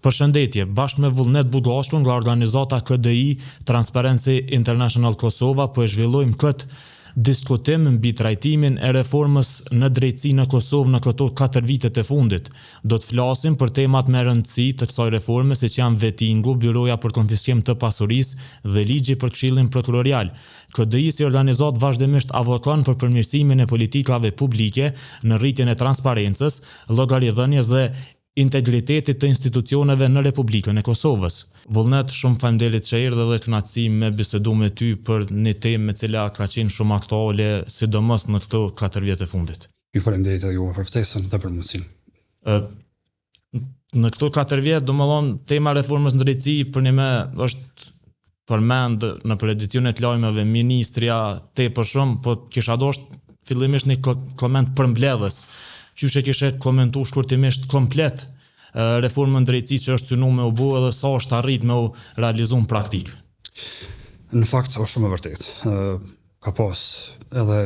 Përshëndetje, bashkë me Vullnet Bullashku nga organizata KDI Transparency International Kosova po e zhvillojmë këtë diskutim mbi trajtimin e reformës në drejtësi në Kosovë në këto 4 vitet e fundit. Do të flasim për temat me rëndësi të kësaj reforme, siç janë vettingu, byroja për konfiskim të pasurisë dhe ligji për Këshillin Prokurorial. KDI si organizatë vazhdimisht avokon për përmirësimin e politikave publike në rritjen e transparencës, llogaridhënies dhe integritetit të institucioneve në Republikën e Kosovës. Vullnet, shumë faleminderit që erdhe dhe kënaqësi me bisedu me ty për një temë me cila ka qenë shumë aktuale, sidomos në këto 4 vjet e fundit. Ju falenderit ju për ftesën dhe për mundësinë. Në këto 4 vjet, domethënë, tema e reformës në drejtësi për një është përmend në edicionet lajmeve ministria tepërshëm, po kisha dashur fillimisht një koment përmbledhës. Qysh e kishe komentu shkurtimisht komplet reformën drejtësi që është synuar me u bë edhe sa është arrit me u realizu në praktik? Në fakt është shumë e vërtet. Ka pas edhe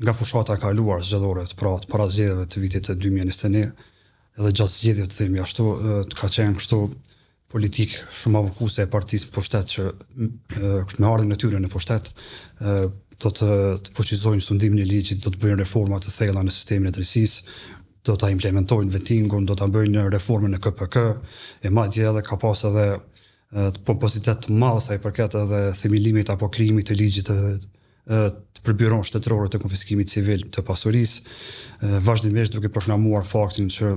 nga fushata e kaluar zgjedhore para zgjedhjeve të vitit 2021, edhe gjatë zgjedhjeve të themi ashtu, ka qenë kështu politik shumë avokuese e partisë pushtet që me ardhin e tyre në pushtet do të fuqizojnë sundimin e ligjit, do të bëjnë reforma të thella në sistemin e drejtësisë, do ta implementojnë vettingun, do ta bëjnë reformën e KPK, e madje edhe ka pas edhe pompozitet të madh sa i përket edhe themelimit apo krijimit të ligjit për byron shtetërore të konfiskimit civil të pasurisë, vazhdimisht duke proklamuar faktin që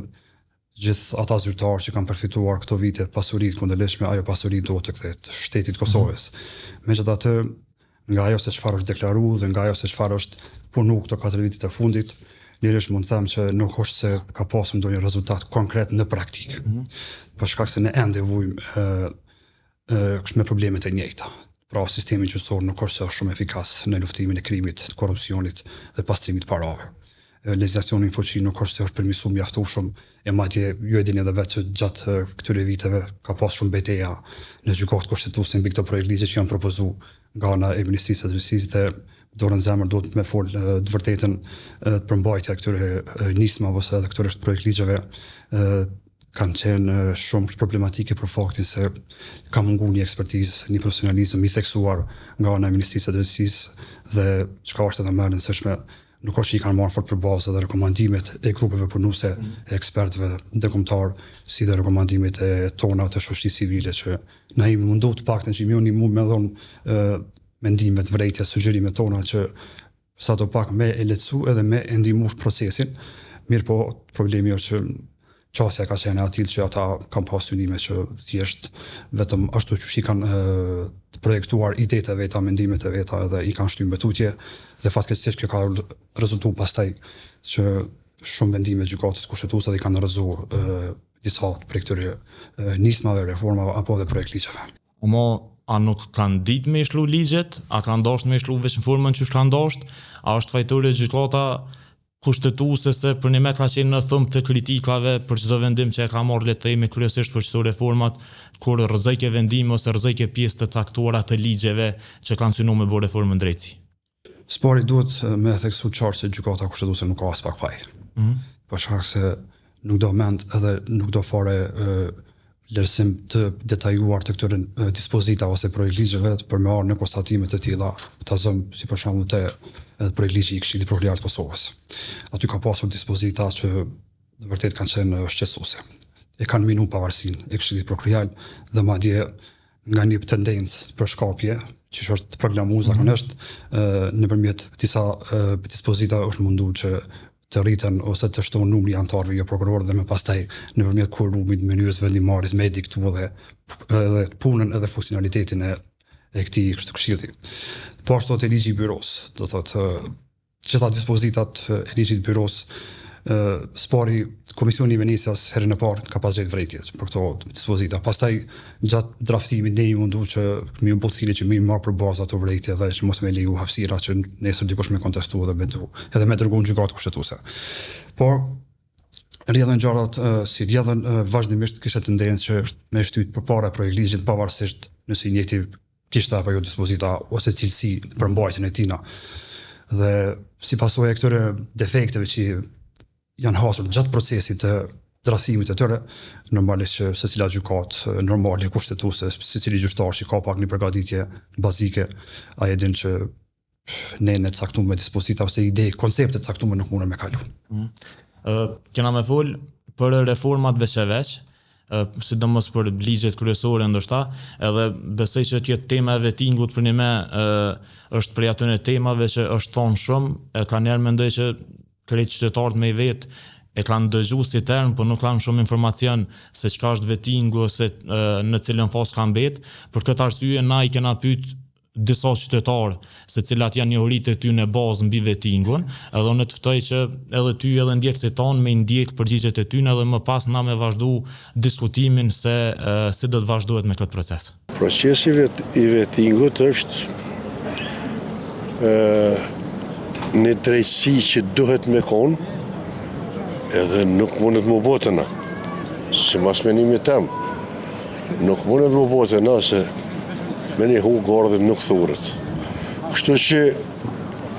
gjithë ata zyrtarë që kanë përfituar këto vite pasuritë kundërligjshme, ajo pasuri duhet të kthehet shtetit Kosovës. Megjithatë, nga ajo se çfarë është deklaruar dhe nga ajo se çfarë është punuar këto 4 vitet e fundit, lirisht mund të them që nuk është se ka pasur ndonjë rezultat konkret në praktikë. Për shkak se ne ende vujmë me problemet e njëjta. Pra sistemi gjyqësor nuk është shumë efikas në luftimin e krimit, korrupsionit dhe pastrimit të parave. Legjislacioni në fuqi nuk është se është përmirësuar mjaftueshëm, e madje ju e dini edhe vetë që gjatë këtyre viteve ka pas shumë betejë në gjykatë kushtetuese mbi këto projekt ligje që janë propozuar nga ana e Ministrisë së Drejtësisë dhe dorën zemër duhet me fol të vërtetën përmbajtja këtyre nismave ose edhe këtyre projekt ligjeve kanë qenë shumë problematike për faktin se ka munguar një ekspertizë, një profesionalizëm i theksuar nga ana e Ministrisë së Drejtësisë dhe çka është edhe më e rëndësishme, nuk është që i kanë marrë fort për bazë edhe rekomandimet e grupeve punuese, e ekspertëve ndërkombëtar, si dhe rekomandimet e tona të shoqërisë civile që na i mundu të paktën që më me dhon mendimet, vërejtja, sugjerimet tona që sa do pak me e lehtësu edhe me e ndihmuar procesin. Mirë po, problemi është që qasja ka qenë atil që ata kanë pas synime që thjesht vetëm ashtu që i kanë projektuar idetë e veta, mendimet e veta edhe i kanë shtyr mbetutje dhe fatkeqësisht kjo ka rezultuar pastaj që shumë vendime gjykatës kushtetuese dhe kanë rrëzuar disa prej këtyre nismave, reformave apo dhe projekt ligjeve. A nuk kanë ditë me shlu ligjet, a kanë dashur me shlu veç në formën që kanë dashur, a është fajtore gjykata kushtetuese se për një me ka qenë në thëmë të kritikave për çdo vendim që e ka marrë le të themi kryesisht për çdo reformat, kur rrezikë vendime ose rrezikë pjesë të caktuara të ligjeve që kanë synuar me bërë reformën drejtësi. Spori duhet me theksu qartë se gjykata kushtetuese nuk ka as pak faj. Për shkak se nuk do mend edhe nuk do fare lërësim të detajuar të këtyre dispozitave ose projekt ligjeve për me arë në konstatime të tilla, ta zëmë si për shembull te projekt ligji i Këshillit Prokurorial të Kosovës. Aty ka pasur dispozita që vërtet kanë qenë shqetësuese. E kanë minu pavarësinë e Këshillit Prokurorial dhe madje nga një tendencë për shkapje, që është proklamuar zakonisht nëpërmjet disa dispozita është munduar që të rriten ose të shtohen numri anëtarëve jo prokurorë dhe më pastaj nëpërmjet kurumit, mënyrës vendimarrjes me diktu edhe punën edhe funksionalitetin e këtij këshilli. Po ashtu te ligji i byros, do thotë gjitha dispozitat e ligjit të byros, spori Komisioni i Venecias herën e parë ka pas gjetë vërejtje për këto dispozita. Pastaj gjatë draftimit ne i mundu që mi u bë thirrje që mi marr për bazë ato vërejtje dhe që mos me leju hapësira që nesër dikush me kontestu edhe me dërguar në gjykatë kushtetuese. Por rrjedhën gjërat si rrjedhën vazhdimisht kishte tendencë që me shtyt përpara projekt ligjit pavarësisht nëse i njëjti kishte apo jo dispozita ose cilësi për mbajtjen e tina. Dhe si pasojë e këtyre defekteve që janë hasur gjatë procesit të drathimit e tyre, normalisht që secila gjykatë normale kushtetuese, secili gjyqtar që ka pak një përgatitje bazike, ai e din që ne caktuar me dispozita ose ide, koncepte caktuar nuk mundem me kalu. Kena me fol për reformat veç, sidomos për ligjet kryesore ndoshta, edhe besoj që tjetë tema e vettingut për një me është prej atyre temave që është thonë shumë, e ka njerë mendoj që krejt qytetarët me i vetë e kanë dëgju si term, por nuk kanë shumë informacion se çka është vettingu ose në cilën fazë ka mbet. Për këtë arsye na i kena pyet disa qytetarë se cilat janë njohuritë e tyre në bazë mbi vettingun, edhe unë të ftoj që edhe ty edhe ndjekësit tanë me ndjek përgjigjet e tyre edhe më pas na me vazhdu diskutimin se si do të vazhdohet me këtë proces. Procesi i vettingut është një drejtësi që duhet me konë, edhe nuk mundet më botëna, si mas menimi tem, nuk mundet më botëna se me një hu gardhe nuk thurët. Kështu që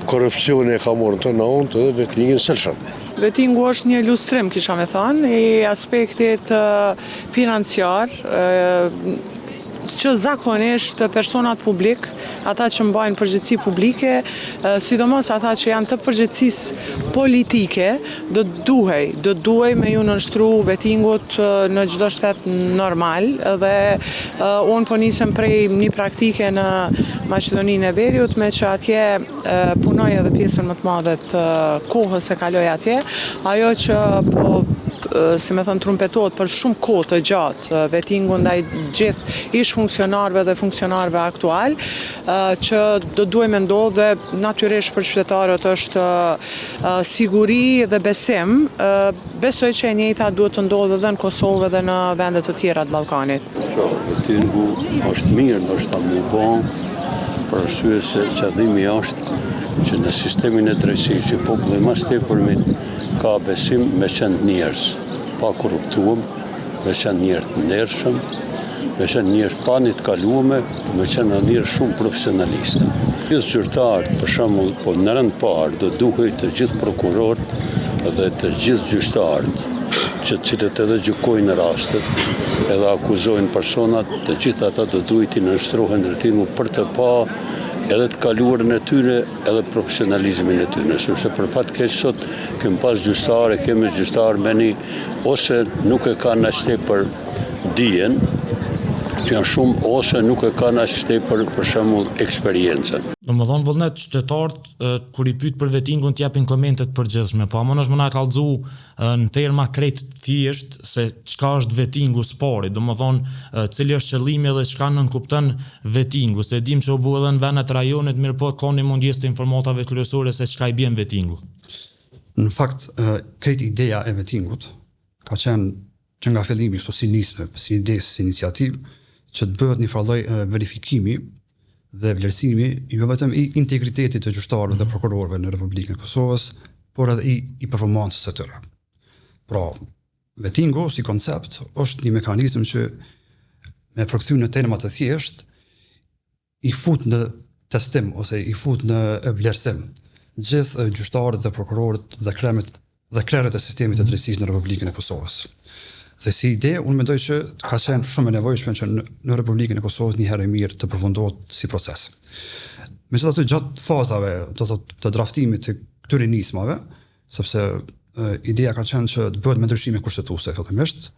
korupcioni e ka morën të naont edhe vettingin sëlshëm. Vettingu është një ilustrim, kisha me thënë, i aspektit financiar, që zakonisht personat publik, ata që mbajnë përgjegjësi publike, sidomos ata që janë të përgjegjësisë politike, do duhej me ju nënshtru vettingut në çdo shtet normal, dhe unë po nisem prej një praktike në Maqedoninë e Veriut, me që atje punoj edhe pjesën më të madhe të kohës e kaloj atje, ajo që po si me thënë trumpetohet për shumë kohë të gjatë vettingu ndaj gjithë ish funksionarëve dhe funksionarëve aktual, që do duhet me ndodhë dhe natyrisht për qytetarët është siguri dhe besim. Besoj që e njëjta duhet të ndodhë edhe në Kosovë dhe në vendet të tjera të Ballkanit. Vettingu është mirë, ndoshta më bon, për arsye se qëllimi është që në sistemin e drejtësisë që populli më tepërmit ka besim me qenë njerëz, pa korruptuar, me qenë njerëz të ndershëm, me qenë njerëz pa një të kaluame, me qenë njerëz shumë profesionalistë. Gjithë gjyqtarët, për shembull, po në rend parë do duhej të gjithë prokurorët dhe të gjithë gjyqtarët, që cilët edhe gjykojnë rastet, edhe akuzojnë personat, të gjithë ata do duhet të nënshtrohen vettingu për të pa edhe të kaluarën e tyre, edhe profesionalizmin e tyre, sepse për fat keq sot kemi pas gjyqtarë meni ose nuk e kanë as tepër dijen, që janë shumë, ose nuk e kanë as tepër për shembull eksperiencën. Domethënë vullnet qytetarët kur i pyet për vettingun t'japin komente të përgjithshme, po më është më na kallëzu në terma krejt thjesht se çka është vettingu spori, domethënë cili është qëllimi dhe çka nënkupton vettingu, se dim që u bë edhe në vendet e rajonit, mirë po ka një mundjesë të informatave kryesore se çka i bën vettingu. Në fakt, krejt ideja e vettingut ka qenë që nga fillimi kështu si nisme, si ide, si iniciativë, që të bëhet një farlloj verifikimi dhe vlerësimi jo vetëm i integritetit të gjyqtarëve dhe prokurorëve në Republikën e Kosovës, por edhe i performancës së tyre. Pra, vettingu si koncept është një mekanizëm që me përkthy në terma të thjesht i fut në testim ose i fut në vlerësim gjithë gjyqtarët dhe prokurorët dhe krerët e sistemit të drejtësisë në Republikën e Kosovës. Dhe si ide, unë mendoj që ka qenë shumë e nevojshme që në Republikën e Kosovës një herë e mirë të përfundohet si proces. Megjithatë gjatë fazave të draftimit të këtyre nismave, sepse ideja ka qenë që të bëhet me ndryshime kushtetuese fillimisht,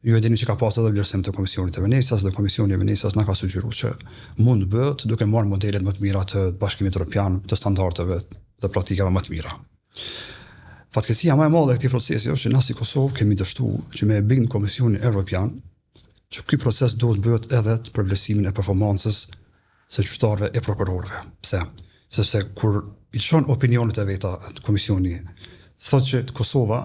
ju e dini që ka pas edhe vlerësim të Komisionit të Venecias dhe Komisioni i Venecias na ka sugjeruar që mund bëhet duke marrë modelet më të mira të Bashkimit Evropian, të standardeve dhe praktikave më të mira. Fatkeqësia më e madhe e këtij procesi është që na si Kosovë kemi dështuar që me e bind Komisionin Evropian që ky proces duhet bëhet edhe për vlerësimin e performancës së gjyqtarëve e prokurorëve. Pse? Sepse kur i çon opinionet e veta komisioni, thotë që Kosova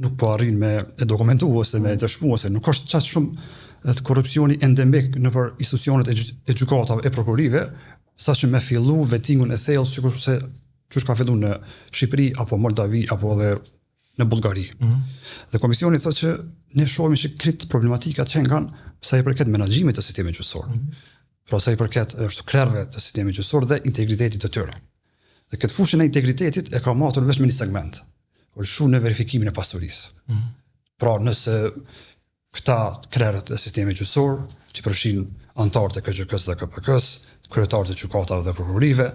nuk po arrin me e dokumentuar ose me dëshmuar se nuk është çaq shumë korrupsioni endemik nëpër institucionet e gjykatave e prokurorive, saqë me fillu vettingun e thellë sikurse që ka fillu në Shqipëri, apo Moldavi, apo edhe në Bullgari. Dhe komisioni thotë që ne shohim që këtë problematika që kanë sa i përket menaxhimit të sistemit gjyqësor. Pra sa i përket është krerëve të sistemit gjyqësor dhe integritetit të tyre. Dhe këtë fushën e integritetit e ka matur vetëm në një segment, por shumë në verifikimin e pasurisë. Pra nëse këta krerët e sistemit gjyqësor, që përfshin anëtarët e KGK-s dhe KPK-s, kryetarët e gjykatave dhe prokurorive,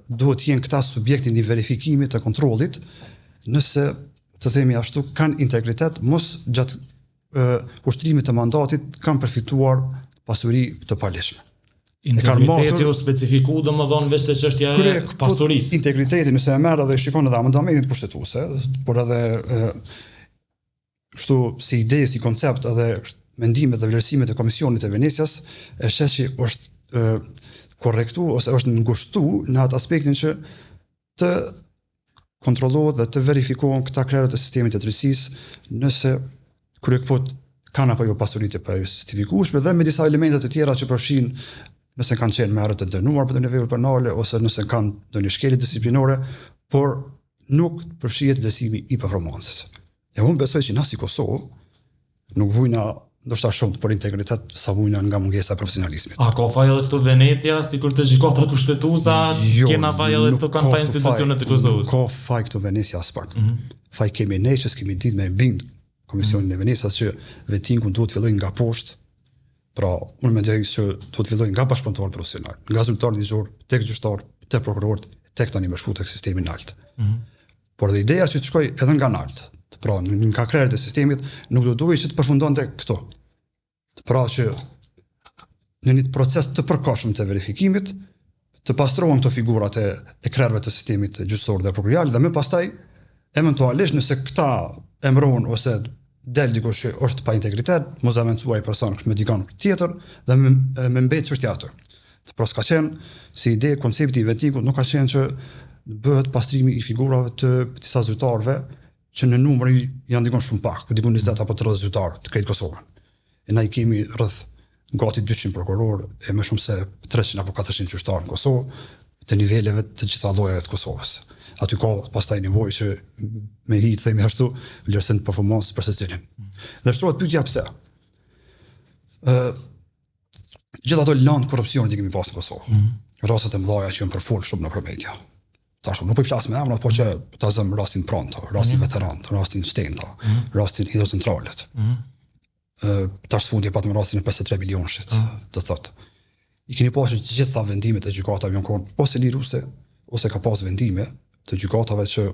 duhet jenë këta subjektin i verifikimit të kontrollit, nëse të themi ashtu kanë integritet, mos gjatë ushtrimit të mandatit kanë përfituar pasuri të palishme. Integriteti u specifiku domethënë veç të çështja e pasurisë. Integriteti nëse e merr edhe shikon edhe amendamentin kushtetuese, por edhe kështu si ide, si koncept edhe mendimet dhe vlerësimet e Komisionit të Venecias, e shes që është korrektu ose është ngushtu në atë aspektin që të kontrollohet dhe të verifikohen këta krerët e sistemit të drejtësisë nëse kryekëput kanë apo jo pasuri të pajustifikueshme dhe me disa elemente të tjera që përfshin nëse kanë qenë merret të dënuar për të nivel penale ose nëse kanë ndonjë shkelje disiplinore, por nuk përfshihet vlerësimi i performancës. E unë besoj që na si Kosovë nuk vujna ndoshta shumë për integritet sa vujna nga mungesa e profesionalizmit. A ka faj edhe këtu Venecia, sikur të gjykata kushtetuesa, kena faj edhe këtu kanë pa institucionet të Kosovës? Ka faj këtu Venecia as pak. Faj kemi ne që kemi ditë me bind Komisionin e Venecias që vettingu duhet fillojë nga poshtë. Pra, unë mendoj që duhet fillojë nga bashkëpunëtorët profesional, nga zyrtarët ligjor, tek gjyqtarët, tek prokurorët, tek tani më shku tek sistemi lart. Por dhe ideja që të shkoj edhe nga lart, pra nga krerët e sistemit, nuk do duhej që të përfundonte këto. Pra që në një proces të përkohshëm të verifikimit, të pastrohen këto figurat e krerëve të sistemit gjyqësor dhe prokurorial dhe më pastaj eventualisht nëse këta emërohen ose del dikush që është pa integritet, mos avencuaj person me dikon tjetër dhe me mbet çështja atë. Pra s'ka qenë si ide koncepti i vettingut nuk ka qenë që bëhet pastrimi i figurave të disa zyrtarëve që në numër janë dikon shumë pak, po dikon 20 apo 30 zyrtarë të krejt Kosovën. E na i kemi rreth gati 200 prokurorë e më shumë se 300 apo 400 gjyqtarë në Kosovë të niveleve të gjitha llojeve të Kosovës. Aty ka pastaj nevojë që me hi të themi ashtu vlerësim të performancës për secilin. Dhe shtrohet pyetja pse. Gjithë ato lanë korrupsioni që kemi pasur në Kosovë. Rastet e mëdha që janë përfol shumë në media. Tash nuk po i flas me emra, por që ta zëm rastin Pronto, rastin Veteran, rastin Stenda, rastin Hidrocentralet. Tash fundi patëm rastin e 53 milionshit, të thotë. I keni pasur gjitha vendimet e gjykatave janë kon ose liruse ose ka pas vendime të gjykatave që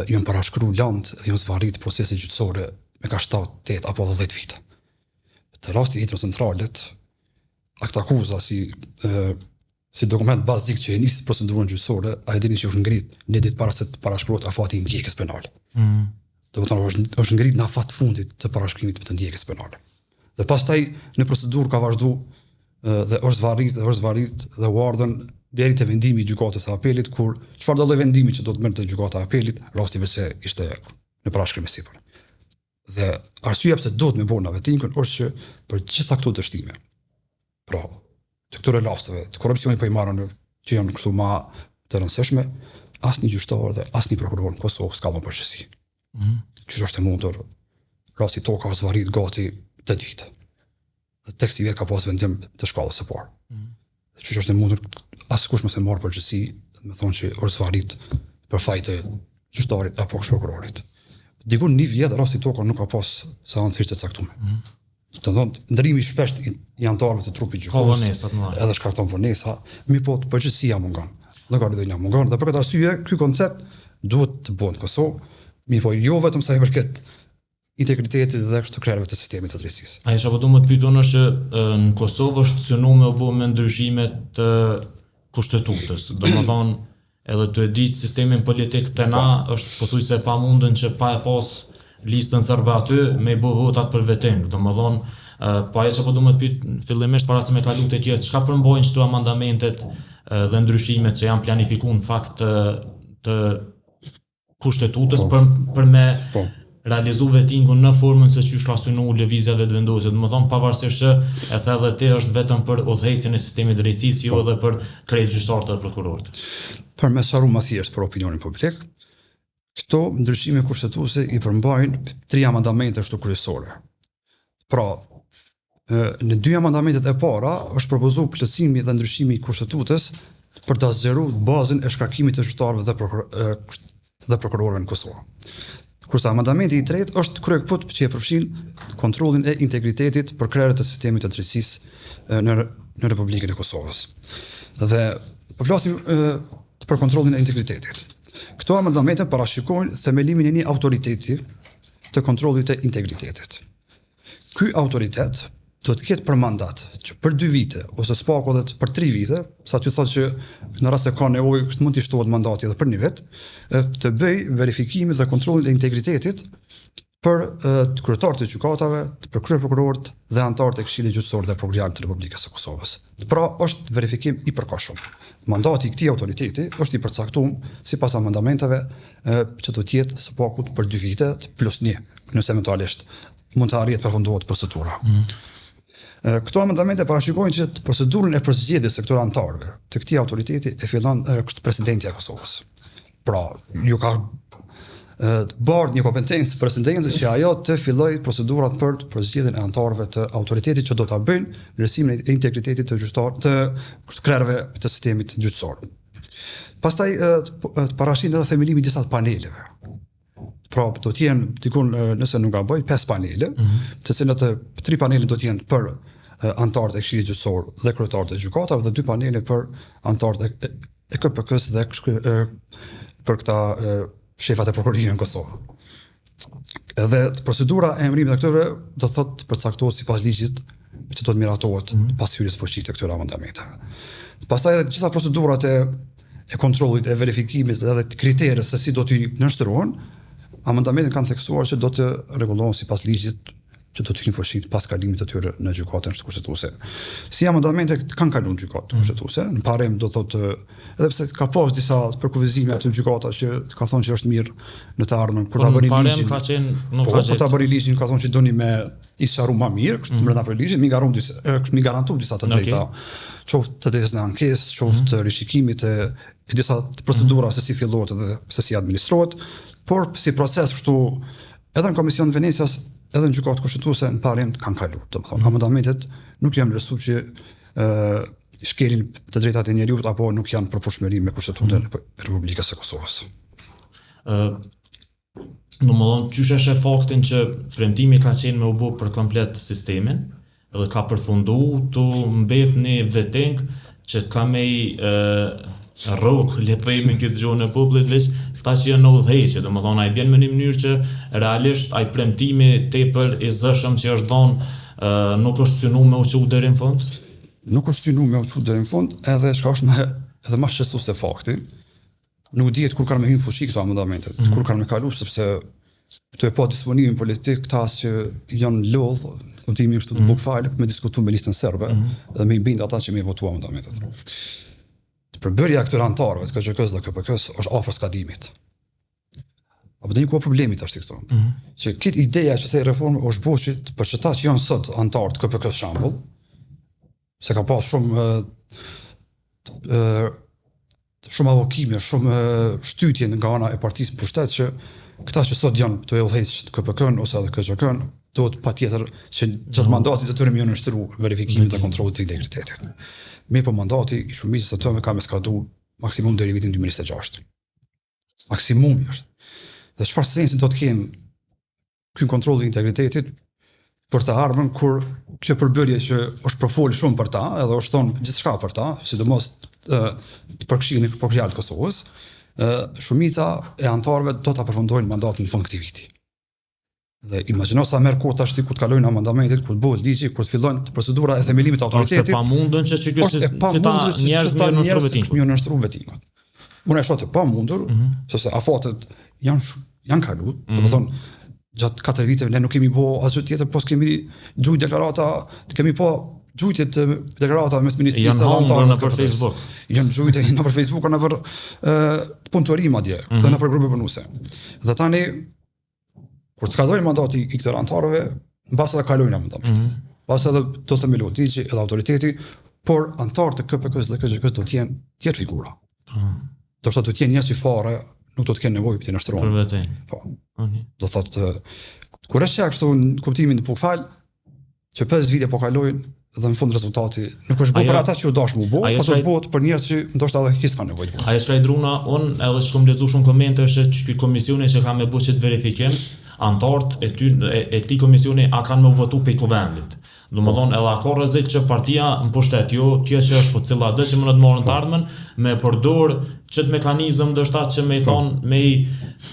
janë parashkruar land dhe janë zvarrit procesi gjyqësore me ka 7, 8 apo 10 vite. Të rasti Hidrocentralet, akt akuza si dokument bazik që e nis procedurën gjyqësore, a e dini që është ngrit një ditë para se të parashkruhet afati i ndjekjes penale. Do të thonë është ngrit në afat fundit të parashkrimit të ndjekjes penale. Dhe pastaj në procedurë ka vazhduar dhe është zvarrit dhe u ardhën deri te vendimi i gjykatës së apelit kur çfarë do lloj vendimi që do të merrte gjykata e apelit, rasti vetë ishte në parashkrim me sipër. Dhe arsyeja pse duhet me bëna vettingun është që për gjitha këto dështime. Pra, të këtyre rasteve të korrupsionit po i marrën që janë kështu më të rëndësishme, asnjë gjyqtar dhe asnjë prokuror në Kosovë s'ka më përgjegjësi. Që është e mundur rasti toka zvarrit gati 8 vite. Dhe tek si vjet ka pas vendim të shkallës së parë. Që është e mundur askush mos e marr përgjegjësi, do të thonë që është zvarrit për fajte gjyqtarit apo prokurorit. Diku një vjet rasti toka nuk ka pas seancë të caktuar. Do të thonë ndrimi shpesh i anëtarëve të trupit gjykatës, edhe shkarton vonesa, mi po përgjegjësia mungon. Llogaritja mungon dhe për këtë arsye ky koncept duhet të bëhet në Kosovë, mi po jo vetëm sa i përket integritetit dhe kështu krerëve të sistemit të drejtësisë. Ai çfarë do të më pyetën është që në Kosovë është synuar u bë me ndryshime të kushtetutës. Domethënë edhe të e ditë sistemin politik të na është pothuajse pamundën që pa e pas listën serbe aty me bë votat për vetting. Domethënë po ajo çfarë do të më pyet fillimisht para se me kalu te kjo, çka përmbajnë këto amendamentet dhe ndryshimet që janë planifikuar në fakt të kushtetutës për me realizu vettingun në formën se çysh ka synuar lëvizjave të vendosur. Domethënë pavarësisht që e the edhe ti është vetëm për udhëhecjen e sistemit drejtësisë, jo edhe për krejt gjyqtarët dhe prokurorët. Për me sharu më thjesht për opinionin publik, këto ndryshime kushtetuese i përmbajnë 3 amendamente ashtu kryesore. Pra, në 2 amendamentet e para është propozuar plotësimi dhe ndryshimi i kushtetutës për ta zgjeruar bazën e shkarkimit të gjyqtarëve dhe prokurorëve në Kosovë. Kurse amandamenti i tretë është kryekput që e përfshin kontrollin e integritetit për krerët të sistemit të drejtësisë në Republikën e Kosovës. Dhe po flasim për kontrollin e integritetit. Këto amandamente parashikojnë themelimin e një autoriteti të kontrollit të integritetit. Ky autoritet do të ketë për mandat që për 2 vite ose s'paku edhe për 3 vite, sa ty thotë që në rast se ka nevojë mund të shtohet mandati edhe për 1 vit, të bëj verifikimin dhe kontrollin e integritetit për kryetarët e gjykatave, për kryeprokurorët dhe anëtarët e Këshillit Gjyqësor dhe Prokurorit të Republikës së Kosovës. Pra është verifikim i përkohshëm. Mandati i këtij autoriteti është i përcaktuar sipas amendamenteve që do të jetë së paku për 2 vite plus 1, nëse eventualisht mund të arrihet përfundohet procedura. Këto amendamente parashikojnë që procedurën e përzgjedhjes së këtyre anëtarëve të këtij autoriteti e fillon presidenti i Kosovës. Pra, ju ka bardh një kompetencë presidencës që ajo të fillojë procedurat për përzgjedhjen e anëtarëve të autoritetit që do ta bëjnë vlerësimin e integritetit të krerëve të sistemit gjyqësor. Pastaj parashikojnë edhe themelimi i disa paneleve. Pra, do të jenë dikun nëse nuk gaboj 5 panele, të cilat 3 panele do të jenë për anëtarët e Këshillit Gjyqësor dhe kryetarët e gjykatave dhe 2 panele për anëtarët e KPK-s dhe për këta shefat e prokurorisë në Kosovë. Edhe procedura e emërimit të këtyre do thotë përcaktohet sipas ligjit që do të miratohet pas hyrjes fuqishme të këtyre amendamenteve. Pastaj edhe gjitha procedurat e kontrollit, e verifikimit dhe kriteret se si do t'i nënshtrohen, amendamentet kanë theksuar që do të rregullohen sipas ligjit që do të hyjnë fuqishme pas kalimit të tyre në gjykatën kushtetuese. Si amendamentet kanë kaluar në gjykatë kushtetuese, në parim do thotë edhe pse ka pas disa përkufizime aty në gjykata që ka thonë që është mirë në të ardhmen kur ta bëni ligjin. Ka qenë nuk ka Kur ta bëni ligjin ka thonë që doni me i sharrum më mirë, brenda për ligjin, mi garantum disa të drejta. Qoftë të drejtës në ankesë, qoftë të rishikimit e disa procedura se si fillohet dhe se si administrohet, por si proces kështu edhe në Komision Venecias, edhe në gjykatë kushtetuese në parim kanë kaluar. Domethënë, amendamentet nuk janë vlerësuar që shkelin të drejtat e njeriut apo nuk janë përputhshmëri me Kushtetutën e Republikës së Kosovës. Domethënë, qysh e sheh faktin që premtimi ka qenë me u bë për komplet sistemin dhe ka përfundu të mbet një veteng që ka me rrok, le të themi këtë gjuhën e popullit, veç ata që janë në udhëheqje, domethënë ai bën në një mënyrë që realisht ai premtimi tepër i zëshëm që është dhënë nuk është synuar me u çu deri në fund. Nuk është synuar me u çu deri në fund, edhe çka është edhe më shqetësuese fakti. Nuk dihet kur kanë me hyrë në fuqi këto amendamente, kur kanë me kalu sepse këto e pa disponimin politik tas që janë lodh, kuptimi është të bukfal me diskutuar me listën serbe dhe me i bind ata që me votuar amendamentet. Përbërja këtyre anëtarëve të KGK-s dhe KPK-s është afër skadimit. Apo tani ku problemi tash këtu? Që këtë ideja që se reforma është boshit për çeta që janë sot anëtarë të KPK-s shembull, se ka pas shumë avokime, shumë shtytje nga ana e partisë në pushtet që këta që sot janë të udhëheqës të KPK-n ose edhe KGK-n duhet patjetër që gjatë mandatit të tyre më janë nështruar verifikimin dhe kontrollit të integritetit. Me po mandati i shumicës së tyre ka me skadu maksimum deri vitin 2026. Maksimum është. Dhe çfarë sensi do të kenë ky kontroll i integritetit për të ardhmen kur kjo përbërje që është përfol shumë për ta, edhe është thonë gjithçka për ta, sidomos për Këshillin e Prokurorit të Kosovës, shumica e anëtarëve do ta përfundojnë mandatin në fund këtij viti. Dhe imagjino sa merr kohë tash kur të kalojnë amendamentet, kur bëhet ligji, kur të fillojnë procedura e themelimit të autoritetit. Është pamundën që ta njerëz më nështruan vetingat. Unë e shoh të pamundur, sepse afatet janë kaluar, domethënë gjatë 4 viteve ne nuk kemi bërë asgjë tjetër, po kemi gjujt deklarata, kemi po gjujtjet deklarata mes ministrisë së antarëve nëpër Facebook. Janë gjujtë nëpër Facebook apo nëpër punëtorim madje, dhe nëpër grupe punuese. Dhe tani kur të kalojnë mandati i këtyre anëtarëve, mbas edhe kalojnë mandamentet. Pas edhe do të themelohet ligji edhe autoriteti, por anëtarët e KPK-s dhe KGK-s do të jenë tjetër figura. Do të jenë njerëz që fare nuk do të kenë nevojë për të nështruar. Për veten. Po. Do thotë kur është kështu në kuptimin e bukfal që 5 vite po kalojnë dhe në fund rezultati nuk është bërë për ata që u dash mu bo, po do të bëhet për njerëz që ndoshta edhe his kanë nevojë. Ajo shkaj druna, unë edhe që kom lexuar shumë komente është që ky komisioni që ka me bërë çet verifikim, antarët e këtij komisioni a kanë me votu pe kuvendit. Domethënë edhe ka rrezik që partia në pushtet, jo tjetër që është po cilla do që më të marrën të ardhmen me përdor çet mekanizëm ndoshta që më i thon me i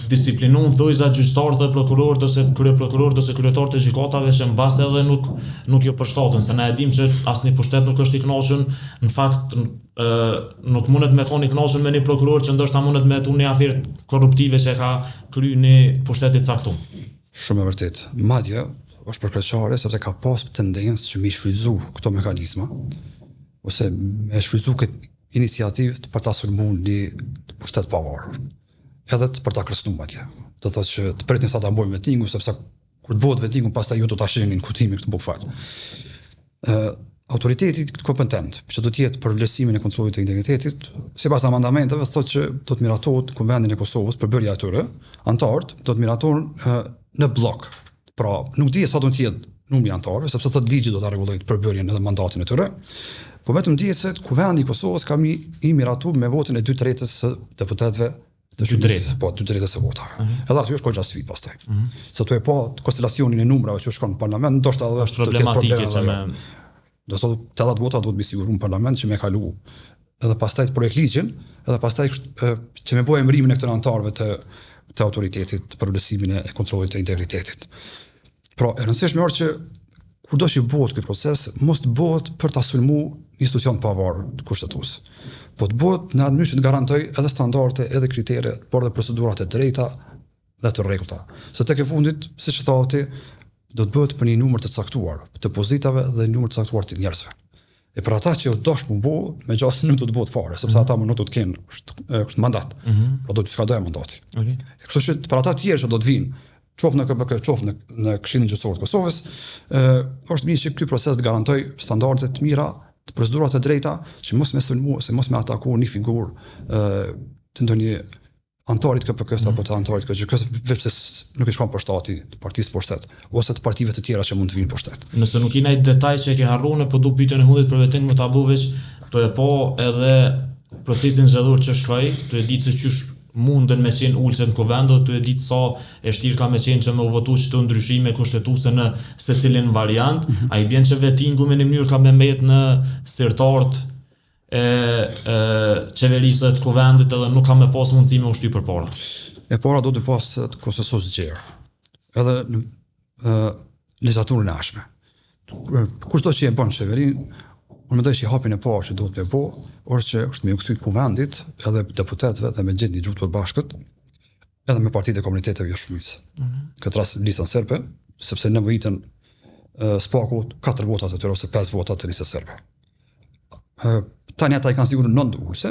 disiplinuar thojza gjyqtarët dhe prokurorët ose kryeprokurorët ose kryetarët e gjykatave që mbas edhe nuk jo përshtaten, se na e dim që asnjë pushtet nuk është i kënaqur, në fakt nuk mundet me thonë i kënaqur me një prokuror që ndoshta mundet me thonë një aferë korruptive që ka kryer një pushtet i caktuar. Shumë e vërtet. Madje është përkeqësore sepse ka pas tendencë që mi shfrytzu këto mekanizma ose me shfrytzu këtë iniciativë për ta sulmuar një pushtet pavarur. Edhe për ta kërcënuar madje. Do thotë që të pritni sa ta mbojmë vetingun sepse kur të bëhet vetingun pastaj ju do ta shihni në kutimin këtë bufat. Autoriteti kompetent që do të jetë për vlerësimin e kontrollit të integritetit, sipas amendamenteve thotë që do të miratohet Kuvendin e Kosovës për bërja e tyre, antarët do të miratohen në blok. Pra, nuk di sa do të jetë numri i antarëve, sepse thotë ligji do ta rregullojë përbërjen edhe mandatin e tyre. Po vetëm dihet se Kuvendi i Kosovës ka i miratuar me votën e 2/3 së deputetëve të qytetit, po 2/3 së votave. Edhe aty është goxha sfidë pastaj. Se tu e pa konstelacionin e numrave që shkon në parlament, ndoshta edhe është problematike që me do thotë 80 vota do të bëj sigurisht në parlament që më kalu edhe pastaj projekt ligjin, edhe pastaj që më bëj emërimin e këtyre antarëve të autoritetit për vlerësimin e kontrollit të integritetit. Pra, e rëndësishme është që kurdo që bëhet ky proces, mos të bëhet për ta sulmuar një institucion pavarur kushtetues. Po të bëhet në atë mënyrë që të garantoj edhe standarde, edhe kritere, por edhe procedurat e drejta dhe të rregullta. Se tek e fundit, siç e thotë, do të bëhet për një numër të caktuar të pozitave dhe një numër të caktuar të njerëzve. E për ata që dosh më bëu, megjithëse nuk do të bëhet fare, sepse ata më nuk do të kenë është mandat. Do të skadojë mandati. Okay. Kështu që për ata të tjerë që do të vinë, qoftë në KBK, qoftë në Këshillin Gjyqësor të Kosovës, është mirë që ky proces të garantoj standarde të mira, të procedurat të drejta, që mos me sulmu, se mos me ataku një figurë të ndonjë antarit KPK-s apo të antarit KGK-s, sepse nuk i shkon për shtati, të partisë poshtet, ose të partive të tjera që mund të vinë poshtet. Nëse nuk i ndaj detaj që e ke harruar, po du pyetjen e hundit për vetën më ta bëvesh, to e po edhe procesin zgjedhor që shkoi, to e ditë se çysh munden me qenë ulse në kuvendë, to e ditë sa e shtirë ka me qenë që me u votu çdo ndryshime kushtetuese në secilin variant, ai bën që vetingu me një mënyrë ka me mbet në sirtart qeverisë të kuvendit edhe nuk ka me pas mundësi me ushty përpara. E para do të pas të konsensus gjerë. Edhe në legislaturën e ardhshme. Kushdo që e bën qeverinë, unë mendoj që hapin e parë që duhet të bëj, është që është me u kthy kuvendit, edhe deputetëve dhe me gjithë një gjuhë të bashkët, edhe me partitë e komuniteteve jo shumicë. Këtë rast listën serbe, sepse nevojitën spaku 4 vota të tyre ose 5 vota të listës serbe. Tani ata i kanë sigurisht 9 ulse,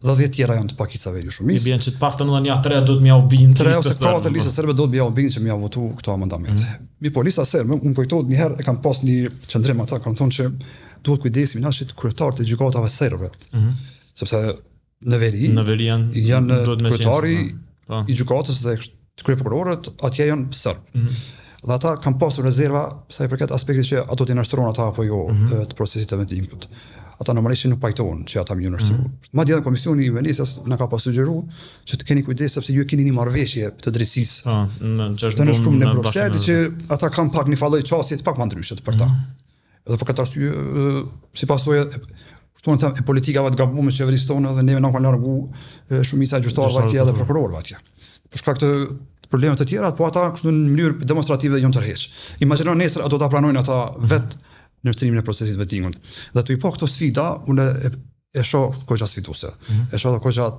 dhe 10 tjera janë të pakicave jo shumicë. I bën që të paktën edhe një 3 do të m'ia u bind 3 ose 4 lista serbe do të m'ia u bind që m'ia votu këto amendamente. Mi po lista serbe, unë kujtohet një herë e kanë pas një qendrim ata kanë thonë që duhet kujdesemi na që kryetarët e gjykatave serbe. Sepse në veri janë kryetari i gjykatës dhe kryeprokurorët atje janë serb. Dhe ata kanë pasur rezerva sa i përket aspektit që ato të nështron ata apo jo të procesit të vendimit. Ata normalisht nuk pajtohen që ata më nështru. Madje edhe Komisioni i Venecijës na ka pas sugjeruar që të keni kujdes sepse ju e keni një marrëveshje të drejtësisë. Të nështruar në Bruksel që ata kanë pak një falloj çësje të pak më ndryshe për ta. Edhe për këtë arsye, sipas sojë e politikave të gabuar me qeverisë tonë dhe neve na kanë largu shumica e gjyqtarëve atje dhe prokurorëve atje. Për shkak të probleme të tjera, po ata kështu në mënyrë demonstrative janë tërheq. Imagjino nesër ato ta pranojnë ata vetë në shtrimin e procesit vettingut. Dhe të i po këto sfida, unë e shoh goxha sfiduese. E shoh goxha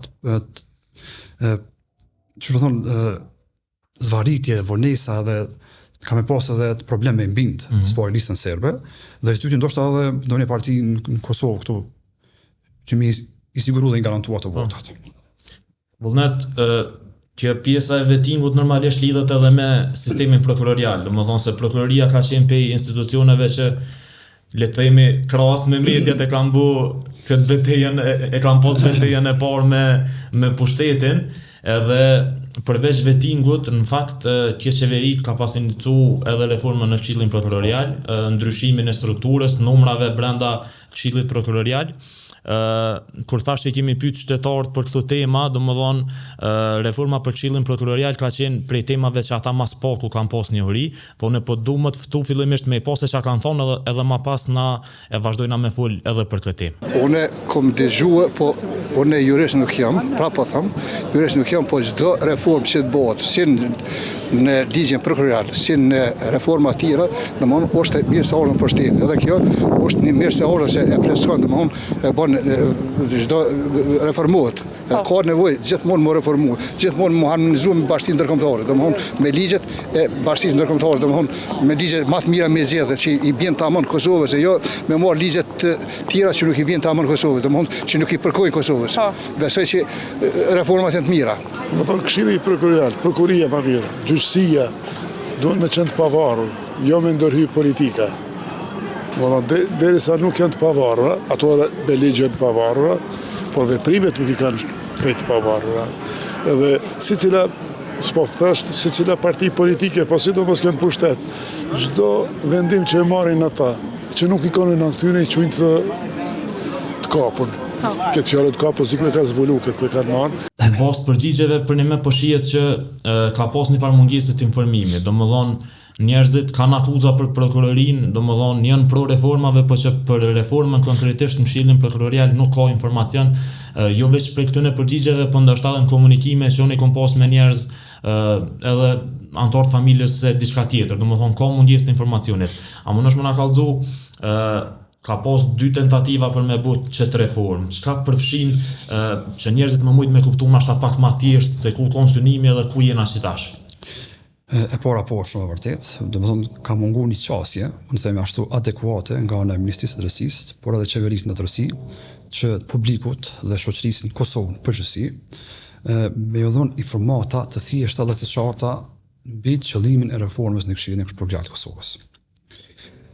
që më thonë zvaritje, vonesa dhe ka me pas edhe probleme me mbind, s'po e listën serbe, dhe i dytë ndoshta edhe ndonjë parti në Kosovë këtu që mi i siguru dhe i garantua të votat. Vullnet, kjo pjesa e vettingut normalisht lidhet edhe me sistemin prokurorial, domethënë se prokuroria ka qenë prej institucioneve që le të themi krahas me mediat e kanë bu këtë betejën e kanë pas betejën e parë me pushtetin, edhe përveç vettingut, në fakt kjo qeveri ka pas inicu edhe reformën në Këshillin Prokurorial, ndryshimin e strukturës, numrave brenda Këshillit Prokurorial. Kur thash që kemi pyet qytetarët për këtë tema, domethënë reforma për Këshillin Prokurorial ka qenë prej temave që ata mas paku kanë pas njohuri, po ne po duam të ftu fillimisht me pas se çka kanë thonë edhe më pas na e vazhdojna me fol edhe për këtë temë. Unë kom dëgjuar, po unë jurist nuk jam, pra po them, jurist nuk jam, po çdo reformë që të bëhet, si në ligjin prokurorial, si në reforma tjera, domthonë është mirë se orën për shtetin. Edhe kjo është një mirë se orën se e plotson, domthonë e bën çdo reformohet. Ka nevojë gjithmonë më reformuar, gjithmonë më harmonizuar me bashkësinë ndërkombëtare, domthonë me ligjet e bashkisë ndërkombëtare, domthonë me ligje më të mira me zgjedhje që i bien tamam Kosovës, jo me marr ligje të tjera që nuk i bien tamam Kosovës, domthonë që nuk i përkojnë Kosovës. Besoj që reformat janë të mira. Domethënë Këshilli Prokurorial, prokuria më mirë, gjyqësia duhen me qenë të pavarur, jo me ndërhy politika. Derisa nuk janë të pavarura, ato edhe me ligje të pavarura, por veprimet nuk i kanë krejt të pavarura. Edhe sicila sicila parti politike, po sidomos kënë pushtet, çdo vendim që e marrin ata, që nuk i kanë në këtyre i quajnë të kapun. Këtë fjalë të kapun sikur ka zbulu këtë ku kanë marrë. Pas përgjigjeve për një me po shihet që ka pas një farë mungesë të informimit, domethënë njerëzit kanë akuza për prokurorinë, domethënë janë pro reformave, por që për reformën konkretisht në Këshillin Prokurorial nuk ka informacion, jo vetëm për këtyre përgjigjeve, por ndoshta edhe në komunikime që unë kam pas me njerëz edhe antar të familjes se diçka tjetër, domethënë ka mungesë të informacionit. A mundosh më na kallëzu ka pas 2 tentativa për me bërë qëtë reformë. Çka përfshin që njerëzit më mujt me kuptu nashta pak ma thjesht se ku ka synimi edhe ku jena qitash? E para po shumë e vërtet, domethënë ka mungu një qasje, unë themi ashtu adekuate nga ana e Ministrisë së Drejtësisë, por edhe qeverisë në tërësi, që publikut dhe shoqërisë në Kosovë në përgjithësi, me ju dhënë informata të thjeshta dhe të qarta mbi qëllimin e reformës në Këshillin Prokurorial të Kosovës.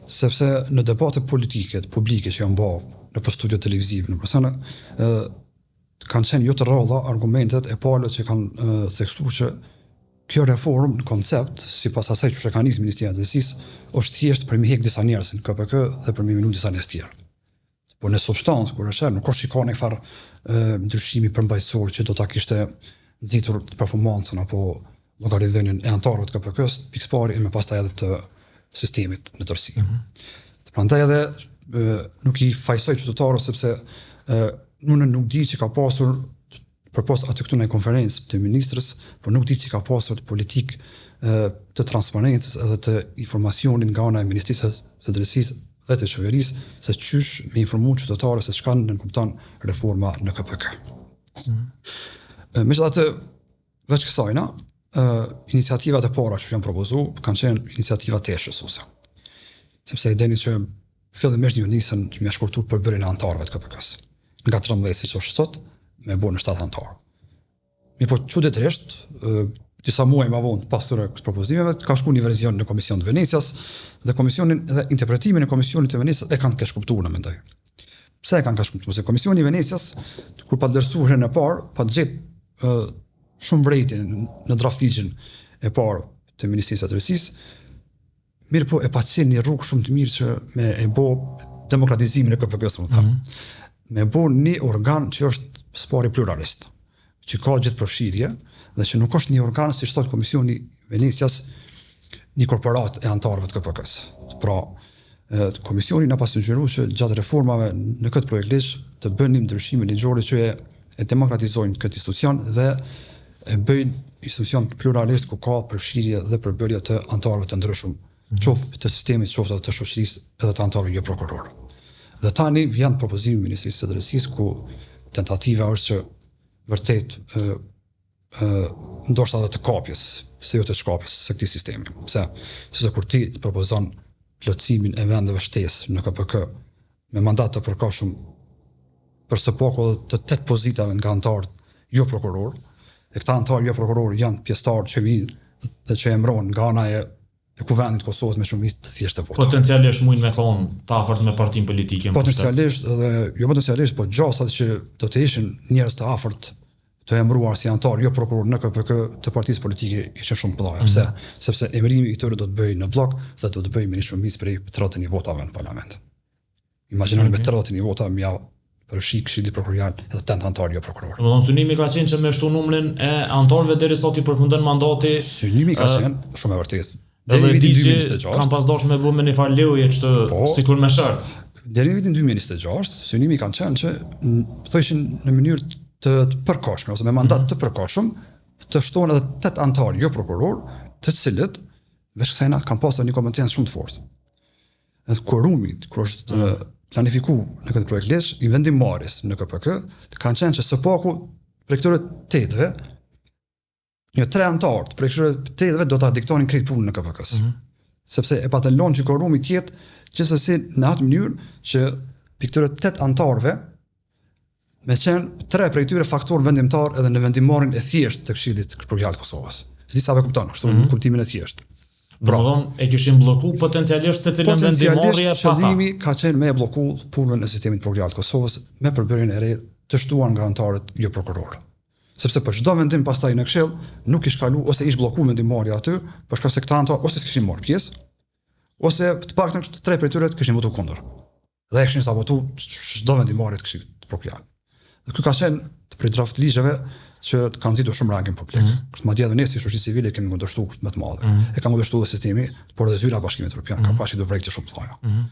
Sepse në debate politike të publike që janë bërë në për studio televiziv, në përsana, kanë qenë jo të rralla argumentet e palët që kanë theksuar që kjo reformë në koncept, sipas asaj që ka nisë Ministria e Drejtësisë, është thjesht për mi hek disa njerëz në KPK dhe për mi minu disa njerëz tjerë. Po në substancë, kur është nuk është shikon e farë ndryshimi përmbajtësor që do ta kishte nxitur performancën apo llogaridhënien e anëtarëve të KPK-s, pikëpari e më pastaj edhe të sistemit në tërësi. Prandaj edhe nuk i fajsoj qytetarët sepse unë nuk di që ka pasur përpos aty këtu në konferencë të ministrës, por nuk di që ka pasur politik të transparencës edhe të informacionit nga ana e Ministrisë së Drejtësisë dhe të qeverisë se qysh me informu qytetarët se çka nënkupton reforma në KPK. Megjithatë, veç kësajna, iniciativat e para që janë propozuar kanë qenë iniciativa të shësuese. Sepse ideni që fillimisht ju nisën që më shkurtuar përbërjen e anëtarëve të KPK-s. Nga 13 siç është sot, me bërë në 7 anëtarë. Mi po çuditërisht, disa muaj më vonë pas këtyre propozimeve, ka shku një verzion në Komision të Venecias dhe komisionin dhe interpretimin e Komisionit të Venecias e kanë keq kuptuar, mendoj. Pse e kanë keq kuptuar? Se Komisioni i Venecias, kur pa vlerësuar herën e parë, pa gjetë shumë vrejtje në draftligjin e parë të Ministrisë së Drejtësisë, mirë po e pa qenë një rrugë shumë të mirë që me e bo demokratizimin e KPK-s, më thëmë. Me bo një organ që është spari pluralist, që ka gjithë përfshirje dhe që nuk është një organ si thot Komisioni Venecias, një korporat e anëtarëve të KPK-s. Pra, Komisioni na pas sugjeruar që gjatë reformave në këtë projekt ligj të bënim ndryshime ligjore që e demokratizojnë këtë institucion dhe e bëjnë institucion pluralist ku ka përfshirje dhe përbërje të anëtarëve të ndryshëm, qoftë të sistemit, qoftë të shoqërisë edhe të anëtarëve jo prokuror. Dhe tani vjen propozimi i Ministrisë së Drejtësisë ku tentativa është që vërtet ndoshta edhe të kapjes, se jo të shkapjes së këtij sistemi. Sepse kur ti të propozon plotësimin e vendeve shtesë në KPK me mandat të përkohshëm për së paku të 8 pozitave nga anëtarët jo prokuror, e këta anëtarë jo prokuror janë pjesëtarë që vinë dhe që emërohen nga ana e kuvendit të Kosovës me shumicë të thjeshtë të votave. Potencialisht mund me thonë të afërt me partinë politike. Potencialisht dhe jo potencialisht, po gjasat që do të ishin njerëz të afërt të emëruar si antar jo prokuror në KPK të partisë politike ishte shumë pëdhaja. Pse? Sepse emërimi i këtyre do të bëjë në blok dhe do të bëjë me një shumicë prej 30 votave në parlament. Imagjinoni me 30 vota mja përfshi Këshilli Prokurorial edhe 8 antar jo prokuror. Domethënë synimi ka qenë që me shtu numrin e antarëve derisa ti përfundon mandati. Synimi ka qenë shumë e vërtetë. Edhe di që kam pas dashur me bë me një farë leuje ç'të sikur me shart. Deri në vitin 2026, synimi kanë qenë që thoshin në mënyrë të përkohshme ose me mandat të përkohshëm të shtohen edhe 8 antar jo prokuror, të cilët veç kësaj kanë pasur një kompetencë shumë të fortë. Quorumi kur është planifikuar në këtë projekt ligj i vendimmarrjes në KPK kanë qenë që së paku për këtyre 8-ve një 3 antarë për këtyre 8-ve do ta diktonin krejt punën në KPK-s. Sepse e patallon që quorumi të jetë gjithsesi në atë mënyrë që për këtyre 8 antarëve me qenë 3 prej tyre faktor vendimtar edhe në vendimmarrjen e thjeshtë të Këshillit Prokurorial të Kosovës. S'di sa e kupton, ashtu në kuptimin e thjeshtë. Domethënë e kishin blloku potencialisht secilën vendimmarrje pa. Qëllimi ka qenë me e blloku punën e sistemit prokurorial të Kosovës me përbërjen e re të shtuar nga antarët jo prokuror. Sepse për çdo vendim pastaj në Këshill nuk ish kalu ose ish bllokuar vendimmarrja aty, për shkak se këta antarë ose s'kishin marrë pjesë, ose të paktën 3 prej tyre kishin votuar kundër. Dhe e kishin sabotuar çdo vendimmarrje të Këshillit Prokurorial. Dhe ky ka qenë për draft ligjeve që kanë nxitur shumë reagim publik. Madje edhe ne si shoqëri civile kemi kundërshtuar më të madhe. E ka kundërshtuar sistemi, por edhe zyra e Bashkimit Evropian ka pasur do vrekje shumë të mëdha.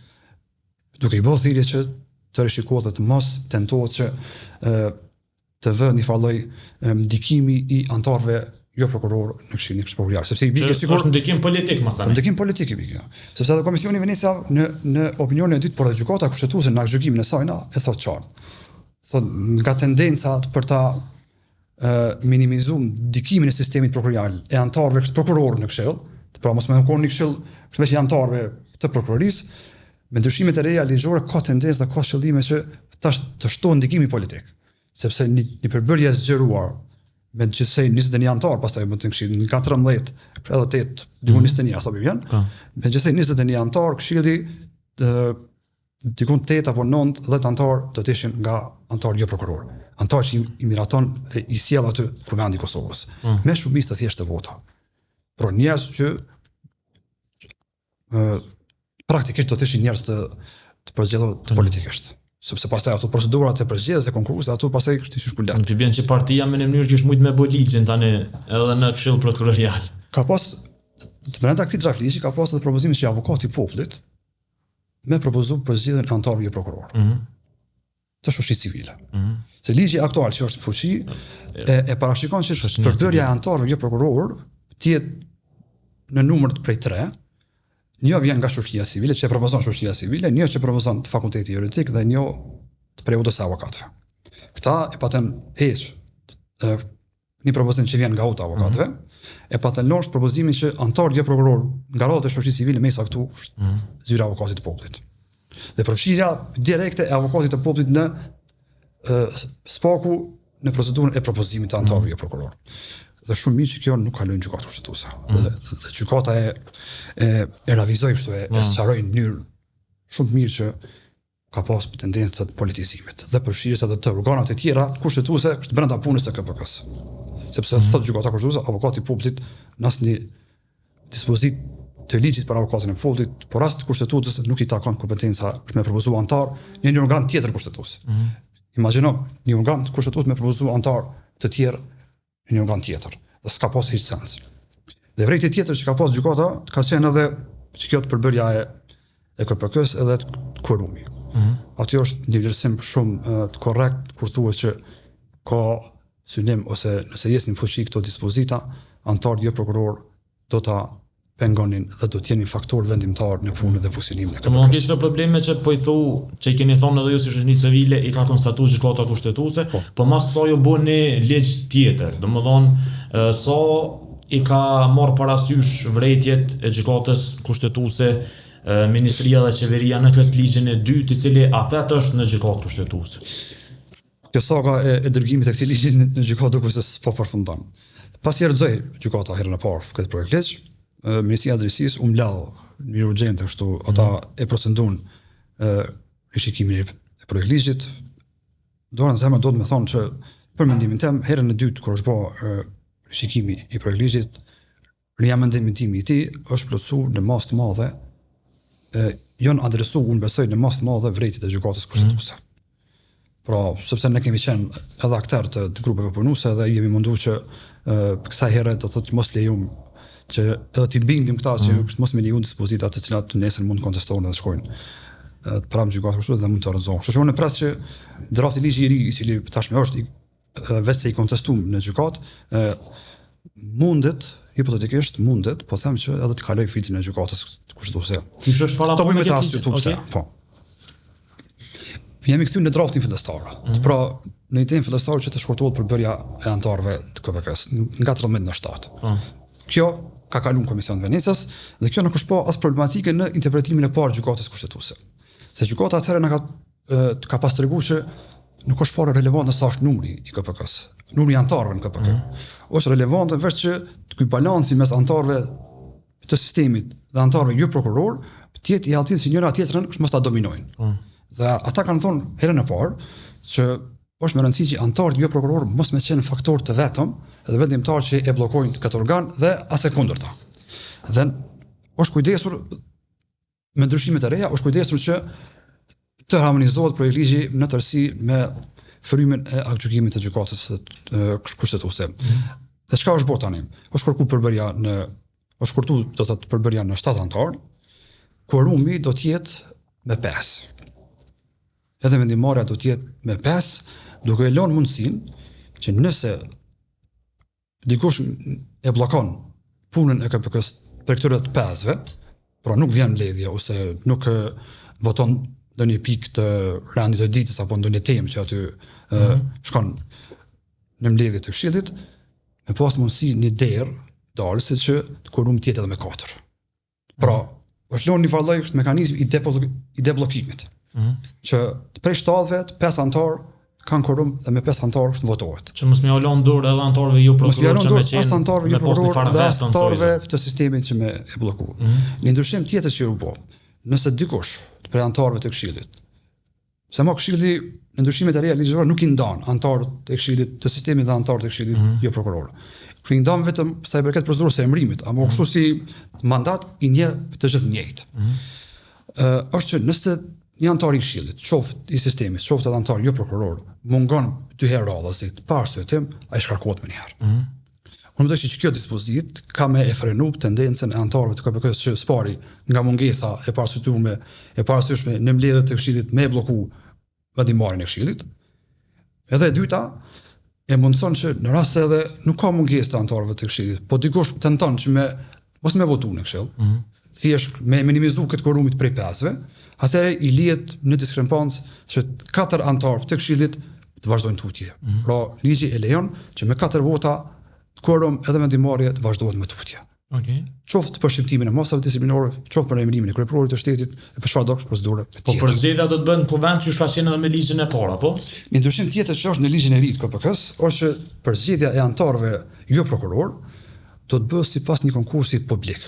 Duke i bërë thirrje që të rishikohet dhe të mos tentohet që të vë një farë lloj ndikimi i antarëve jo prokuror në Këshillin Prokurorial, sepse i bie sigurisht ndikim politik më sa. Ndikim politik i bie. Sepse edhe Komisioni i Venecia në opinionin e dytë por edhe gjykata kushtetuese në gjykimin e saj e thotë qartë. Thotë nga tendencat për ta minimizuar ndikimin e sistemit prokurorial e antarëve prokurorë në Këshill, pra mos më koni Këshill veç antarëve të prokurorisë, me ndryshimet e reja ligjore ka tendencë dhe ka qëllime që tash të shtohen ndikimi politik, sepse një përbërje e zgjeruar me gjithsej 21 antar pastaj më të Këshillit, në 14 edhe 8 diku 21 apo vjen. Me gjithsej 21 antar Këshilli dikun 8 apo 9, 10 antar do të ishin nga antar jo prokuror. Antar që i miraton dhe i sjell aty kuvendi i Kosovës. Me shumicë të thjeshtë të vota. Por njerëz që praktikisht do të ishin njerëz të përzgjedhur politikisht. Sepse pastaj ato procedurat e përzgjedhjes e konkursit ato pastaj ishin shkulat. Ti bën që partia me në mënyrë që është shumë me ligjin tani edhe në Këshill Prokurorial. Ka pas të brenda këtij draft ligji ka pas edhe propozimin që avokati i popullit me propozu përzgjedhjen e antarëve jo prokuror. Të shoqërisë civile. Se ligji aktual që është në fuqi e parashikon që përbërja e antarëve jo prokuror të jetë në numër prej 3. Një vjen nga shoqëria civile, që e propozon shoqëria civile, një që propozon fakulteti juridik dhe një të preudhës së avokatëve. Këta e patën heq një propozim që vjen nga uta avokatëve, e patën lësh propozimin që antar jo prokuror nga rrobat e shoqërisë civile me saktu zyra avokatit të popullit. Dhe përfshirja direkte e avokatit të popullit në spaku në procedurën e propozimit të antarëve jo prokuror. Dhe shumë mirë që kjo nuk kaloi në gjykatë kushtetuese. Dhe gjykata e ravizoi kështu e sqaroi në mënyrë shumë mirë që ka pas tendencë të politizimit dhe përfshirjes edhe të organeve të tjera kushtetuese brenda punës së KPK-s. Sepse thotë gjykata kushtetuese, avokati i popullit në asnjë dispozitë të ligjit për avokatin e popullit, por rast kushtetues nuk i takon kompetenca për me propozuar antar në një organ tjetër kushtetues. Imagjino një organ kushtetues me propozuar antar të tjerë në një organ tjetër, dhe s'ka pas hiç sens. Dhe vërejtja tjetër që ka pas gjykata ka qenë edhe që kjo të përbërja e KPK-s edhe të quorumi. Aty është një vlerësim shumë të korrekt kur thuhet që ka synim ose nëse jesin në fuqi këto dispozita, antarët jo prokuror do ta pengonin dhe do të jenë faktor vendimtar në punën dhe funksionimin e KPK-s. Domethënë kishte probleme që po i thu që i keni thonë edhe ju si shoqëri civile i ka konstatuar gjykata kushtetuese, po mas kësaj u bën një ligj tjetër. Domethënë sa i ka marrë parasysh vërejtjet e gjykatës kushtetuese Ministria dhe Qeveria në këtë ligjin e dytë, i cili apet është në gjykatë kushtetuese. Kjo saga e dërgimit e këtij ligji në gjykatë kushtetuese po përfundon. Pasi erxoi gjykata herën e parë këtë projekt ligj, Ministria e Drejtësisë u mbledh në urgjentë kështu, ata e proceduan rishikimin e projekt ligjit. Dorën zemra do të më thonë që Për mendimin tim, herën e dytë kur është bë shikimi i projektligjit, riamendimi tim i tij është plotësuar në masë të madhe, janë adresuar, unë besoj, në masë të madhe vërejtjet e gjykatës kushtetuese. Pra, sepse ne kemi qenë edhe aktar të grupeve punuese dhe jemi munduar që kësaj herë do thotë mos lejum që edhe t'i bindim këta që mos me leju dispozita të cilat nesër mund të kontestohen dhe shkojnë pranë gjykatës kushtetuese dhe mund të rrëzohen. Kështu që unë pres që drafti i ligjit i ri, i cili tashmë është vetë se i kontestuar në gjykatë, mundet, hipotetikisht mundet, po them që edhe të kaloj filtrin e gjykatës kushtetuese. Ta bëjmë të asë pse. Po. Jemi këtu në draftin fillestar. Pra, në idenë fillestare që të shkurtohet përbërja e anëtarëve të KPK-s nga 13 në 7. Kjo ka kaluar në Komisionin e Venecijës dhe kjo nuk është pa as problematike në interpretimin e parë gjykatës kushtetuese. Se gjykata atëherë na ka pas treguar që nuk është fare relevante sa është numri i KPK-s, numri i anëtarëve në KPK. Është relevante vetëm që ky balanci mes anëtarëve të sistemit dhe anëtarëve jo prokuror të jetë i allëtin si njëra tjetrën mos ta dominojnë. Dhe ata kanë thonë herën e parë që është me rëndësi që anëtarët jo prokuror mos me qenë faktor të vetëm dhe vendimtar që e bllokojnë këtë organ dhe as e kundërta. Dhe është kujdesur me ndryshimet e reja, është kujdesur që të harmonizohet projektligji në tërësi me frymen e aktgjykimit të gjykatës kushtetuese. Dhe çka është bërë tani? Është shkurtuar përbërja në 7 anëtar, kuorumi do të jetë me 5. Edhe vendimarrja do të jetë me 5, duke e lënë mundësinë që nëse dikush e bllokon punën e KPK-s për këtyre të 5-ve, pra nuk vjen mbledhje ose nuk voton ndonjë pikë të rendit të ditës apo ndonjë temë që aty shkon në mbledhje të Këshillit, me pas mundësi një derë dalëse që kuorumi të jetë edhe me 4. Pra, është lënë një farë mekanizmi i deblokimit. Që prej 7-ve 5 anëtar kanë quorum dhe me 5 anëtar votohet. Që mos më ulon dorë edhe anëtarëve jo prokuror që më qenë. Anëtarëve jo prokuror dhe anëtarëve të sistemit që më e bllokuar. Një ndryshim tjetër që u bë, nëse dikush prej anëtarëve të Këshillit, se më Këshilli në ndryshimet e reja ligjore nuk i ndan anëtarët të Këshillit, të sistemit dhe anëtarët të Këshillit jo prokuror. Kështu i ndan vetëm sa i përket procedurës së emërimit, apo kështu si mandat i një të gjithë njëjtë. Është që nëse një anëtar i Këshillit, qoftë i sistemit, qoftë edhe anëtar jo prokuror, mungon 2 herë radhësit, pa arsye tim, ai shkarkohet më një herë. Unë mendoj që kjo dispozit ka me e frenu tendencën e anëtarëve të KPK-s që spari nga mungesa e parasyshme në mbledhjet të Këshillit me blloku vendimarrjen e Këshillit. Edhe e dyta, e mundson që në rast se edhe nuk ka mungesë të anëtarëve të Këshillit, po dikush tenton që mos me votu në Këshill, thjesht me minimizu këtë quorumit prej 5-ve, atëherë i lihet në diskrepancë që 4 anëtarë të Këshillit të vazhdojnë tutje. Pra, ligji e lejon që me 4 vota quorum edhe vendimarrja të vazhdohet me tutje. Qoftë për shqiptimin e masave disiplinore, qoftë për emërimin e kryeprokurorit të shtetit, e për çfarë do procedure tjetër. Po përzgjedhja do të bëhen në kuvend që shfaqen edhe me ligjin e parë, apo? Një ndryshim tjetër që është në ligjin e ri të KPK-s është që përzgjedhja e anëtarëve jo prokuror do të bëhet sipas një konkursi publik.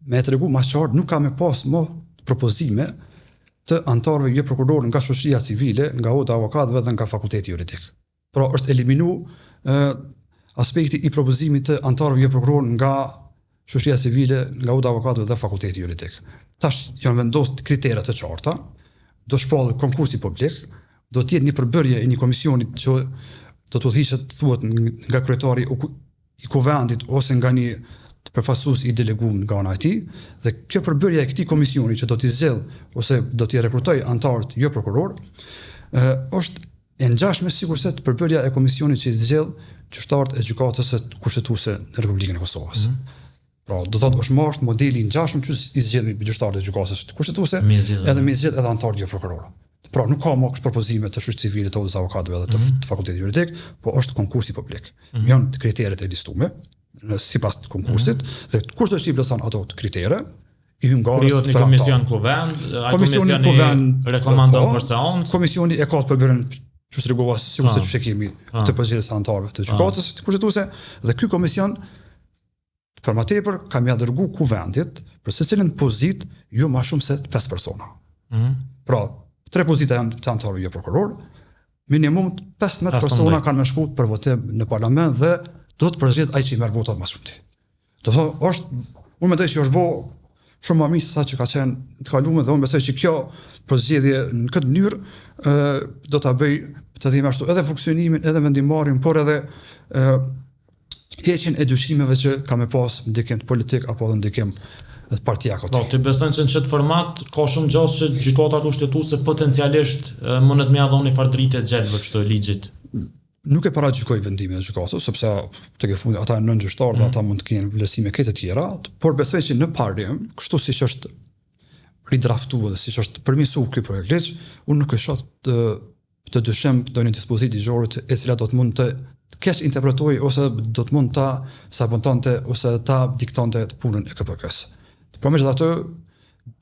Me tregu më qartë nuk ka më pas më propozime të anëtarëve jo prokuror nga shoqëria civile, nga Oda e Avokatëve dhe nga Fakulteti Juridik. Pra është eliminuar aspekti i propozimit të anëtarëve jo prokuror nga shoqëria civile, nga Oda e Avokatëve dhe Fakulteti Juridik. Tash janë vendosur kritere të qarta, do shpallë konkursi publik, do të jetë një përbërje e një komisioni që do të thuhet nga kryetari i kuvendit ose nga një përfaqësues i deleguar nga ana e tij, dhe kjo përbërje e këtij komisioni që do t'i zgjidh ose do t'i rekrutojë anëtarët jo prokuror, është e ngjashme sigurisht se përbërja e komisionit që i zgjidh gjyqtarët e gjykatës së kushtetuese në Republikën e Kosovës. Pra, do thotë është marrë modeli i ngjashëm që i zgjedhin gjyqtarët e gjykatës së kushtetuese, edhe me zgjedh edhe anëtarët jo prokuror. Pra, nuk ka më propozime të shoqërisë civile të Odës së Avokatëve dhe të Fakultetit Juridik, po është konkursi publik. Janë kriteret e listuara sipas konkursit dhe kush do të plotëson ato kritere i hyngarës krijohet një komision kuvend, komisioni rekomandon për seancë, komisioni e ka të përbërën që tregova sigurisht që kemi të përzgjedhjes së anëtarëve të gjykatës kushtetuese dhe ky komision për më tepër ka më dërguar kuvendit për secilën pozitë jo më shumë se 5 persona. Pra, 3 pozita janë të anëtarëve jo prokuror, minimum 15 persona kanë me shku për votim në parlament dhe do të përzgjedh ai që i merr votat më shumë. Do thotë unë mendoj që është bo shumë më mirë se sa që ka qenë të kaluar dhe unë besoj që kjo përzgjedhje në këtë mënyrë do ta bëj të them ashtu edhe funksionimin, edhe vendimarrjen, por edhe heqjen e dyshimeve që ka me pas ndikim politik apo edhe ndikim partijak. Po, ti beson që në këtë format ka shumë gjasë që gjykata kushtetuese potencialisht mundet me ia dhënë farë drite gjelbë kështu ligjit. Nuk e paragjykoj vendimin e gjykatës, sepse tek e fundit ata janë nëngjyshtarë dhe ata mund të kenë vlerësime këtë të tjera, por besoj që në parim, kështu siç është ridraftuar dhe siç është përmirësuar ky projekt ligj, unë nuk e shoh të dyshim ndonjë dispozitë ligjore e cila do të mund të keq interpretojë ose do të mund ta sabotante ose ta diktonte punën e KPK-s. Por megjithatë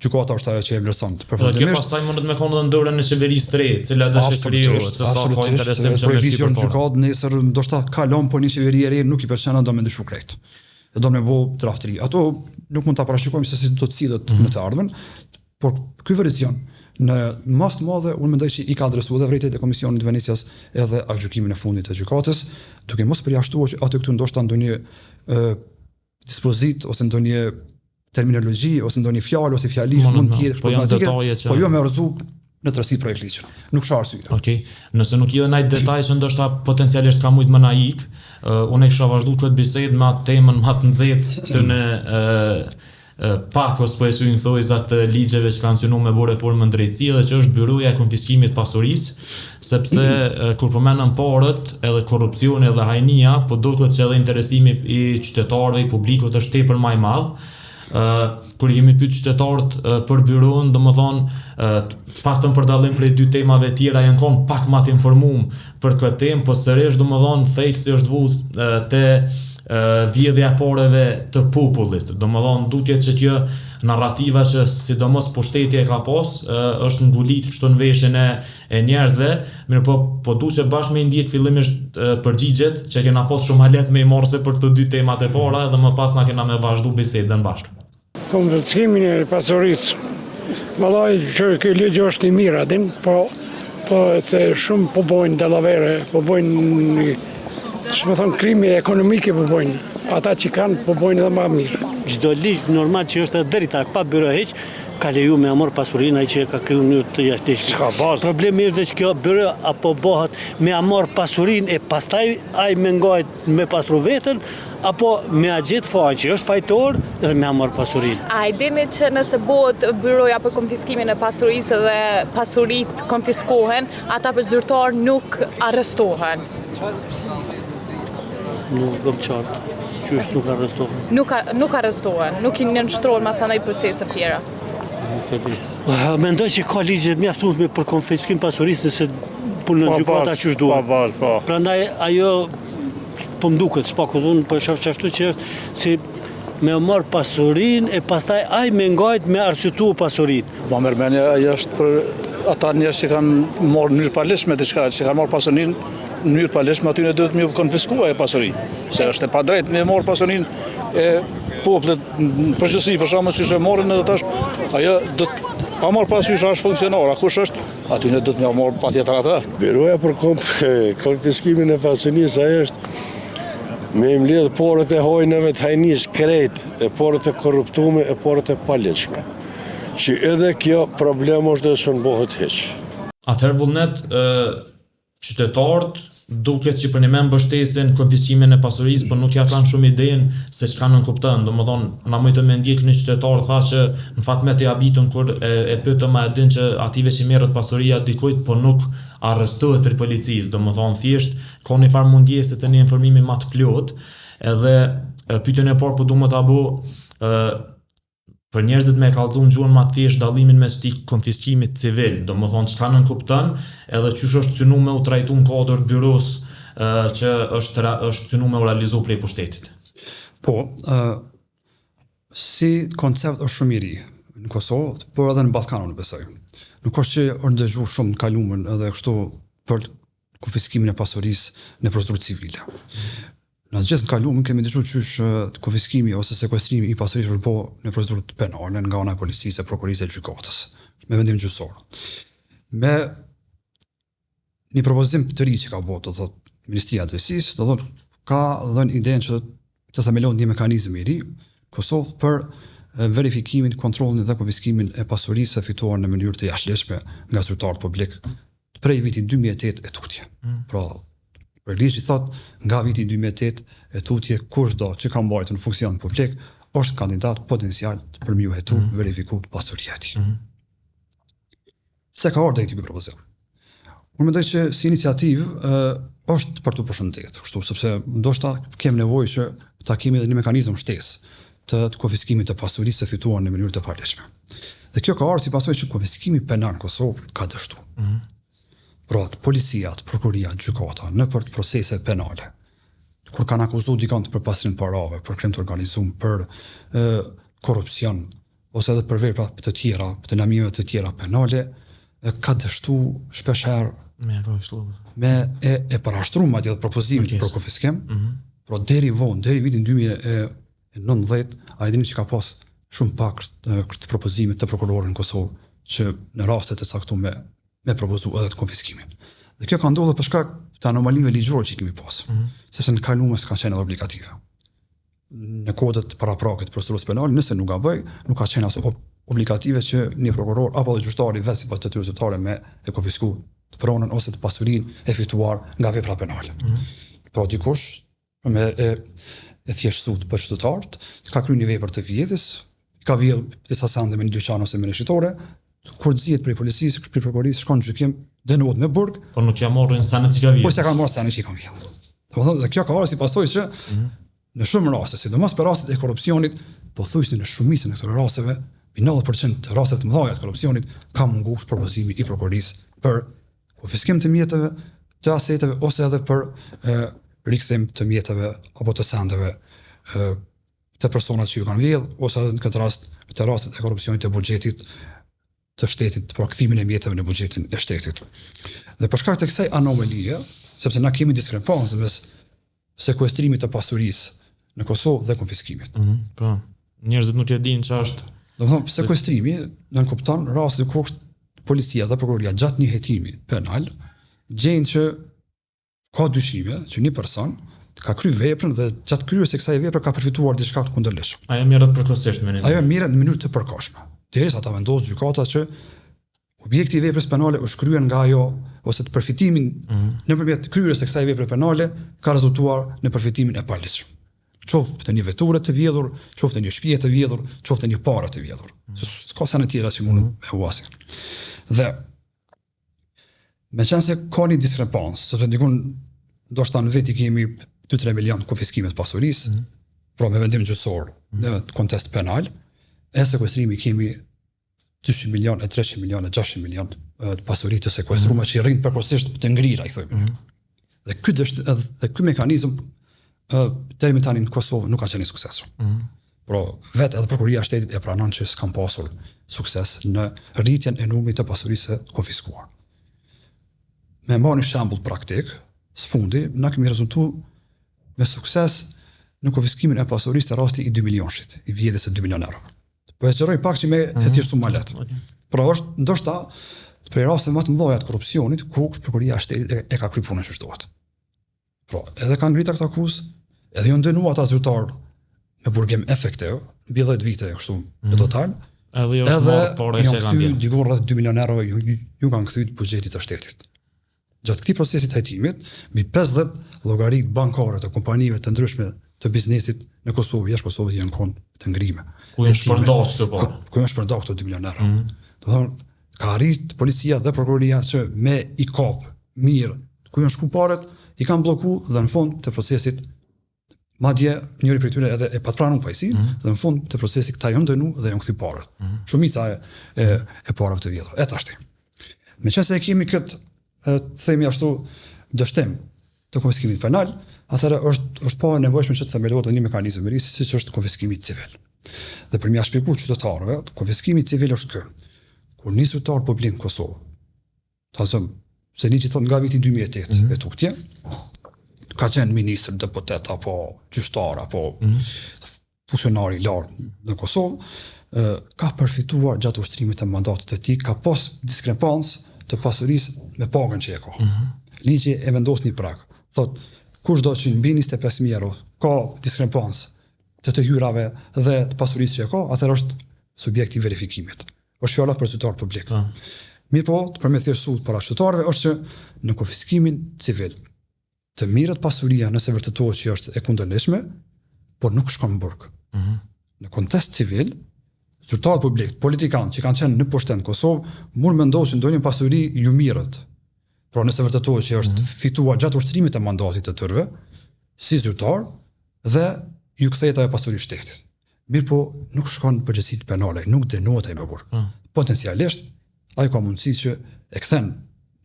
gjykata është ajo që e vlerëson përfundimisht. Kjo pastaj mundet me konë dhe ndërën në qeverisë tre, cila do të krijohet, se sa ka interesim që me shtypër në gjykatë nesër ndoshta kalon po një qeveri e re nuk i pëlqen do me ndryshu krejt. Dhe do me bëu draftëri. Ato nuk mund ta parashikojmë se si do të sillet në të ardhmen, por ky vericion në mas të madhe unë mendoj që i ka adresuar edhe vërejtjet e Komisionit të Venecias edhe gjykimin e fundit të gjykatës, duke mos përjashtuar që aty këtu ndoshta ndonjë dispozit ose ndonjë terminologji ose ndonjë fjalë ose fjalish mund të jetë problematike, po jo me rrezu në tërësi projekt ligjit. Nuk ka arsye. Okej. Nëse nuk jeni ndaj detaj që ndoshta potencialisht ka shumë më naik, unë kisha vazhduar këtë bisedë me atë temën më të nxehtë të në pakos po e shuin thojza të ligjeve që kanë synuar me bërë reformën drejtësie dhe që është byroja e konfiskimit të pasurisë, sepse kur përmendën porët, edhe korrupsioni edhe hajnia, po duket që edhe interesimi i qytetarëve, i publikut është tepër më i madh. Kur i kemi pyet qytetarët për byroën, domethënë paktën për dallim prej dy temave tjera janë kon pak më të informuar për këtë temë, po sërish domethënë thelsi është vull te vjedhja e porëve të popullit. Domethënë duket që kjo narrativa që sidomos pushteti e ka pas është ngulit kështu në veshjen e njerëzve, mirë po duhet bashkë me ndjet fillimisht përgjigjet që kena pas shumë halet me i morse për këto dy temat e para dhe më pas na kena me vazhdu bisedën bashkë. Konfiskimin e pasurisë, vallai që ky ligj është i mirë atin, po se shumë po bojnë dallavere, po bojnë krimi ekonomike po bojnë. Ata që kanë po bojnë edhe më mirë. Çdo ligj normal që është deri tak pa byro hiç, ka leju me amor pasurinë ai që ka kriju në të jashtëshme. Problemi është që kjo byro apo bëhet me amor pasurinë e pastaj ai mengohet me pasru veten apo me agjet faqe që është fajtor dhe me amor pasurinë. A i dini që nëse bëhet byroja për konfiskimin e pasurisë dhe pasuritë konfiskohen, ata për zyrtar nuk arrestohen? Nuk kam qartë. Që është nuk arrestohen? Nuk arrestohen, nuk i nënshtrohen mas anaj procesë tjera. Nuk e di. Mendoj që ka ligje të mjaftueshme për konfiskim pasurisë nëse punon gjykata që duhet. Prandaj ajo po më duket, s'pako unë po shoh çashtu që është si me marr pasurinë e pastaj ai me ngajt me arsyetu pasurinë. Po mërmendja ajo është për ata njerëz që kanë marrë në mënyrë palishme diçka, që kanë marrë pasurinë në mënyrë palishme, aty ne duhet më konfiskuar e pasuri. Se është e padrejtë me marrë pasurinë e popullit në përgjithësi, për shkakun siç e morën edhe tash, ajo do pa marrë parasysh është funksionar, kush është, aty ne do të më marr patjetër atë. Byroja për konfiskimin e pasurisë ajo është me i mbledh porët e hojnëve të hajnisë krejt, e porët e korruptume, e porët e paligjshme. Që edhe kjo problem është dhe së nëbohet hiç. Atëherë vullnet, qytetarët duket që për një me mbështesin konfiskimin e pasurisë, por nuk ja kanë shumë idenë se çka nënkupton. Domethënë, na mujtë me ndjek një qytetar tha që në fakt me të habitun kur e pyetëm a e din që ative që merret pasuria dikujt, po nuk arrestohet për policisë. Domethënë thjesht ka një farë mundjese të një informimi më të plotë, edhe pyetjen e parë po duhet ta bëj për njerëzit me kallëzu në gjuhën më thjesht dallimin mes konfiskimit civil, domethënë çka nënkupton, edhe çysh është synuar me u trajtu në kodër byros që është synuar me u realizu prej pushtetit. Po, si koncept është shumë i ri në Kosovë, por edhe në Ballkan unë besoj. Nuk është që është ndëgjuar shumë në kalumen edhe kështu për konfiskimin e pasurisë në procedurë civile. Në gjithë në kalumen kemi dëgjuar qysh konfiskimi ose sekuestrimi i pasurisë është bërë në procedurë penale nga ana e policisë, prokurisë e gjykatës, me vendim gjyqësor. Me një propozim të ri që ka bërë, do thotë Ministria e Drejtësisë, do thotë ka dhënë idenë që të themelon një mekanizëm i ri Kosovë për verifikimin, kontrollin dhe konfiskimin e pasurisë së fituar në mënyrë të jashtëligjshme nga zyrtarët publik prej vitit 2008 e tutje. Pra, për ligji thot nga viti 2008 e tutje kushdo që ka mbajtur në funksion publik është kandidat potencial për mju hetu verifiku pasuria e tij. Se ka ardhur deri ky propozim. Unë mendoj që si iniciativë është për të përshëndetur, kështu sepse ndoshta kem nevojë që ta kemi edhe një mekanizëm shtesë të konfiskimit të pasurisë së fituar në mënyrë të palegjshme. Dhe kjo ka ardhur si pasojë që konfiskimi penal në Kosovë ka dështu. Pra, policia, prokuria, gjykata në për procese penale, kur kanë akuzuar dikant për pasrim parave, për krim të organizuar, për korrupsion ose edhe për vepra të tjera, të lëmime të tjera penale, ka dështu shpesh herë me e parashtruar madje edhe propozimin për konfiskim, por deri vonë, deri vitin 2019, a e dini që ka pas shumë pak këtë propozime të prokurorit në Kosovë që në raste të caktuara me propozu edhe të konfiskimin. Dhe kjo ka ndodhur për shkak të anomalive ligjore që kemi pas, sepse në kaluar s'ka qenë edhe obligative. Në kodet paraprakët procedurës penale, nëse nuk gaboj, nuk ka qenë as obligative që një prokuror apo dhe gjyqtari vetë sipas detyrës zyrtare me e konfisku të pronën ose të pasurinë e fituar nga vepra penale. Pra dikush me e thjeshtësuar për qytetarët, ka kryer një vepër të vjedhjes, ka vjedhur disa sende me një dyqan ose me një shitore, kur zihet prej policisë, prej prokurorisë, shkon në gjykim, dënohet me burg, po nuk ja morrin sanet që ka vjedhur. Po s'ka marrë sanet që ka vjedhur. Domethënë, dhe kjo ka ardhur si pasojë që në shumë raste, sidomos për rastet e korrupsionit, pothuajse në shumicën e këtyre rasteve, 90% të rastet të mëdha të korrupsionit ka munguar propozimi i prokurorisë për konfiskim të mjeteve, të aseteve ose edhe për rikthim të mjeteve apo të sendeve të personat që ju kanë vjedhur, ose edhe në këtë rast të rastet e korrupsionit të buxhetit të shtetit, për kthimin e mjeteve në buxhetin e shtetit. Dhe për shkak të kësaj anomalie, sepse na kemi diskrepancë mes sekuestrimit të pasurisë në Kosovë dhe konfiskimit. Po, njerëzit nuk e dinë çfarë është. Domethënë, sekuestrimi nën kupton rastin kur policia dhe prokuroria gjatë një hetimi penal gjejnë që ka dyshime që një person ka kryer veprën dhe gjatë kryerjes së kësaj vepre ka përfituar diçka të kundërligjshme. Ajo merret përkohësisht me ne. Ajo merret në mënyrë të përkohshme. Derisa ta vendosë gjykata që objekti i veprës penale është kryer nga ajo ose të përfitimin nëpërmjet kryerjes së kësaj vepre penale ka rezultuar në përfitimin e paligjshëm. Qoftë një veture të vjedhur, qoftë një shtëpi të vjedhur, qoftë një parë të vjedhur. S'ka sa në tjera që mund me huasin. Dhe meqense ka një diskrepancë, sepse dikun ndoshta në veti kemi 2-3 milion konfiskime të pasurisë, pra me vendim gjyqësor në kontest penal, e sekuestrimi kemi 200 milion, 300 milion, 600 milion të pasuri të sekuestruar që rrinë përkohësisht të ngrira, i thojmë. Dhe ky mekanizëm deri më tani në Kosovë nuk ka qenë suksesshëm. Por vetë edhe prokuroria e shtetit e pranon që s'kan pasur sukses në rritjen e numrit të pasurisë konfiskuar. Me marrë një shembull praktik, sfundi na kemi rezultuar me sukses në konfiskimin e pasurisë të rasti i 2 milionshit, i vjedhjes së 2 milionë euro. Po e sqaroj pak që me e thjeshtu më lehtë. Por është ndoshta për raste më të mëdha të korrupsionit ku prokuroria e shtetit e ka kryer punën që duhet. Pra, edhe kanë ngritur këtë akuzë, edhe janë dënuar ata zyrtar me burgim efektiv, mbi 10 vite kështu në total. Edhe janë kthyer diku rreth 2 milionë euro ju kanë kthyer buxhetit të shtetit. Gjatë këtij procesi të hetimit, mbi 50 llogaritë bankare të kompanive të ndryshme të biznesit në Kosovë, jashtë Kosovës janë kon të ngrime. Ku janë shpërndarë këto parë? Ku janë shpërndarë këto 2 milionë euro. Do thonë, ka arrit policia dhe prokuroria që me i kap mirë ku janë shku parat, i kanë blloku dhe në fund të procesit madje njëri prej tyre edhe e patpranon fajsin dhe në fund të procesit këta janë dënuar dhe janë kthy parat. Shumica e parave të vjedhura. E tashti. Meqense e kemi këtë themi ashtu dështim të konfiskimit penal, atëherë është pa nevojshme që të themelohet një mekanizëm i ri siç është konfiskimi civil. Dhe për m'ia shpjeguar qytetarëve, konfiskimi civil është ky. Kur një zyrtar publik në Kosovë, thasëm se ligji thot nga viti 2008 e tutje, ka qenë ministër, deputet apo gjyqtar apo funksionar i lartë në Kosovë, ka përfituar gjatë ushtrimit të mandatit të tij, ka pas diskrepancë të pasurisë me pagën që e ka. Ligji e vendos një prag. Thot, kushdo që mbi 25.000 euro ka diskrepancë të hyrave dhe të pasurisë që ka, atëherë është subjekt i verifikimit. Është fjala për qytetar publik. Mirë po, të përmethjeshtësuar para qytetarëve është që në konfiskimin civil të mirët pasuria nëse vërtetohet që është e kundërlishme, por nuk shkon në burg. Në kontest civil, qytetarët publik, politikanë që kanë qenë në pushtet në Kosovë, mund mendojnë që ndonjë pasuri ju mirët. Por nëse vërtetohet që është fituar gjatë ushtrimit të mandatit të tyre, si zyrtar, dhe ju kthehet ajo pasuri shtetit. Mirë po, nuk shkon në përgjegjësi penale, nuk dënohet ai me burg. Potencialisht, ai ka mundësi që e kthen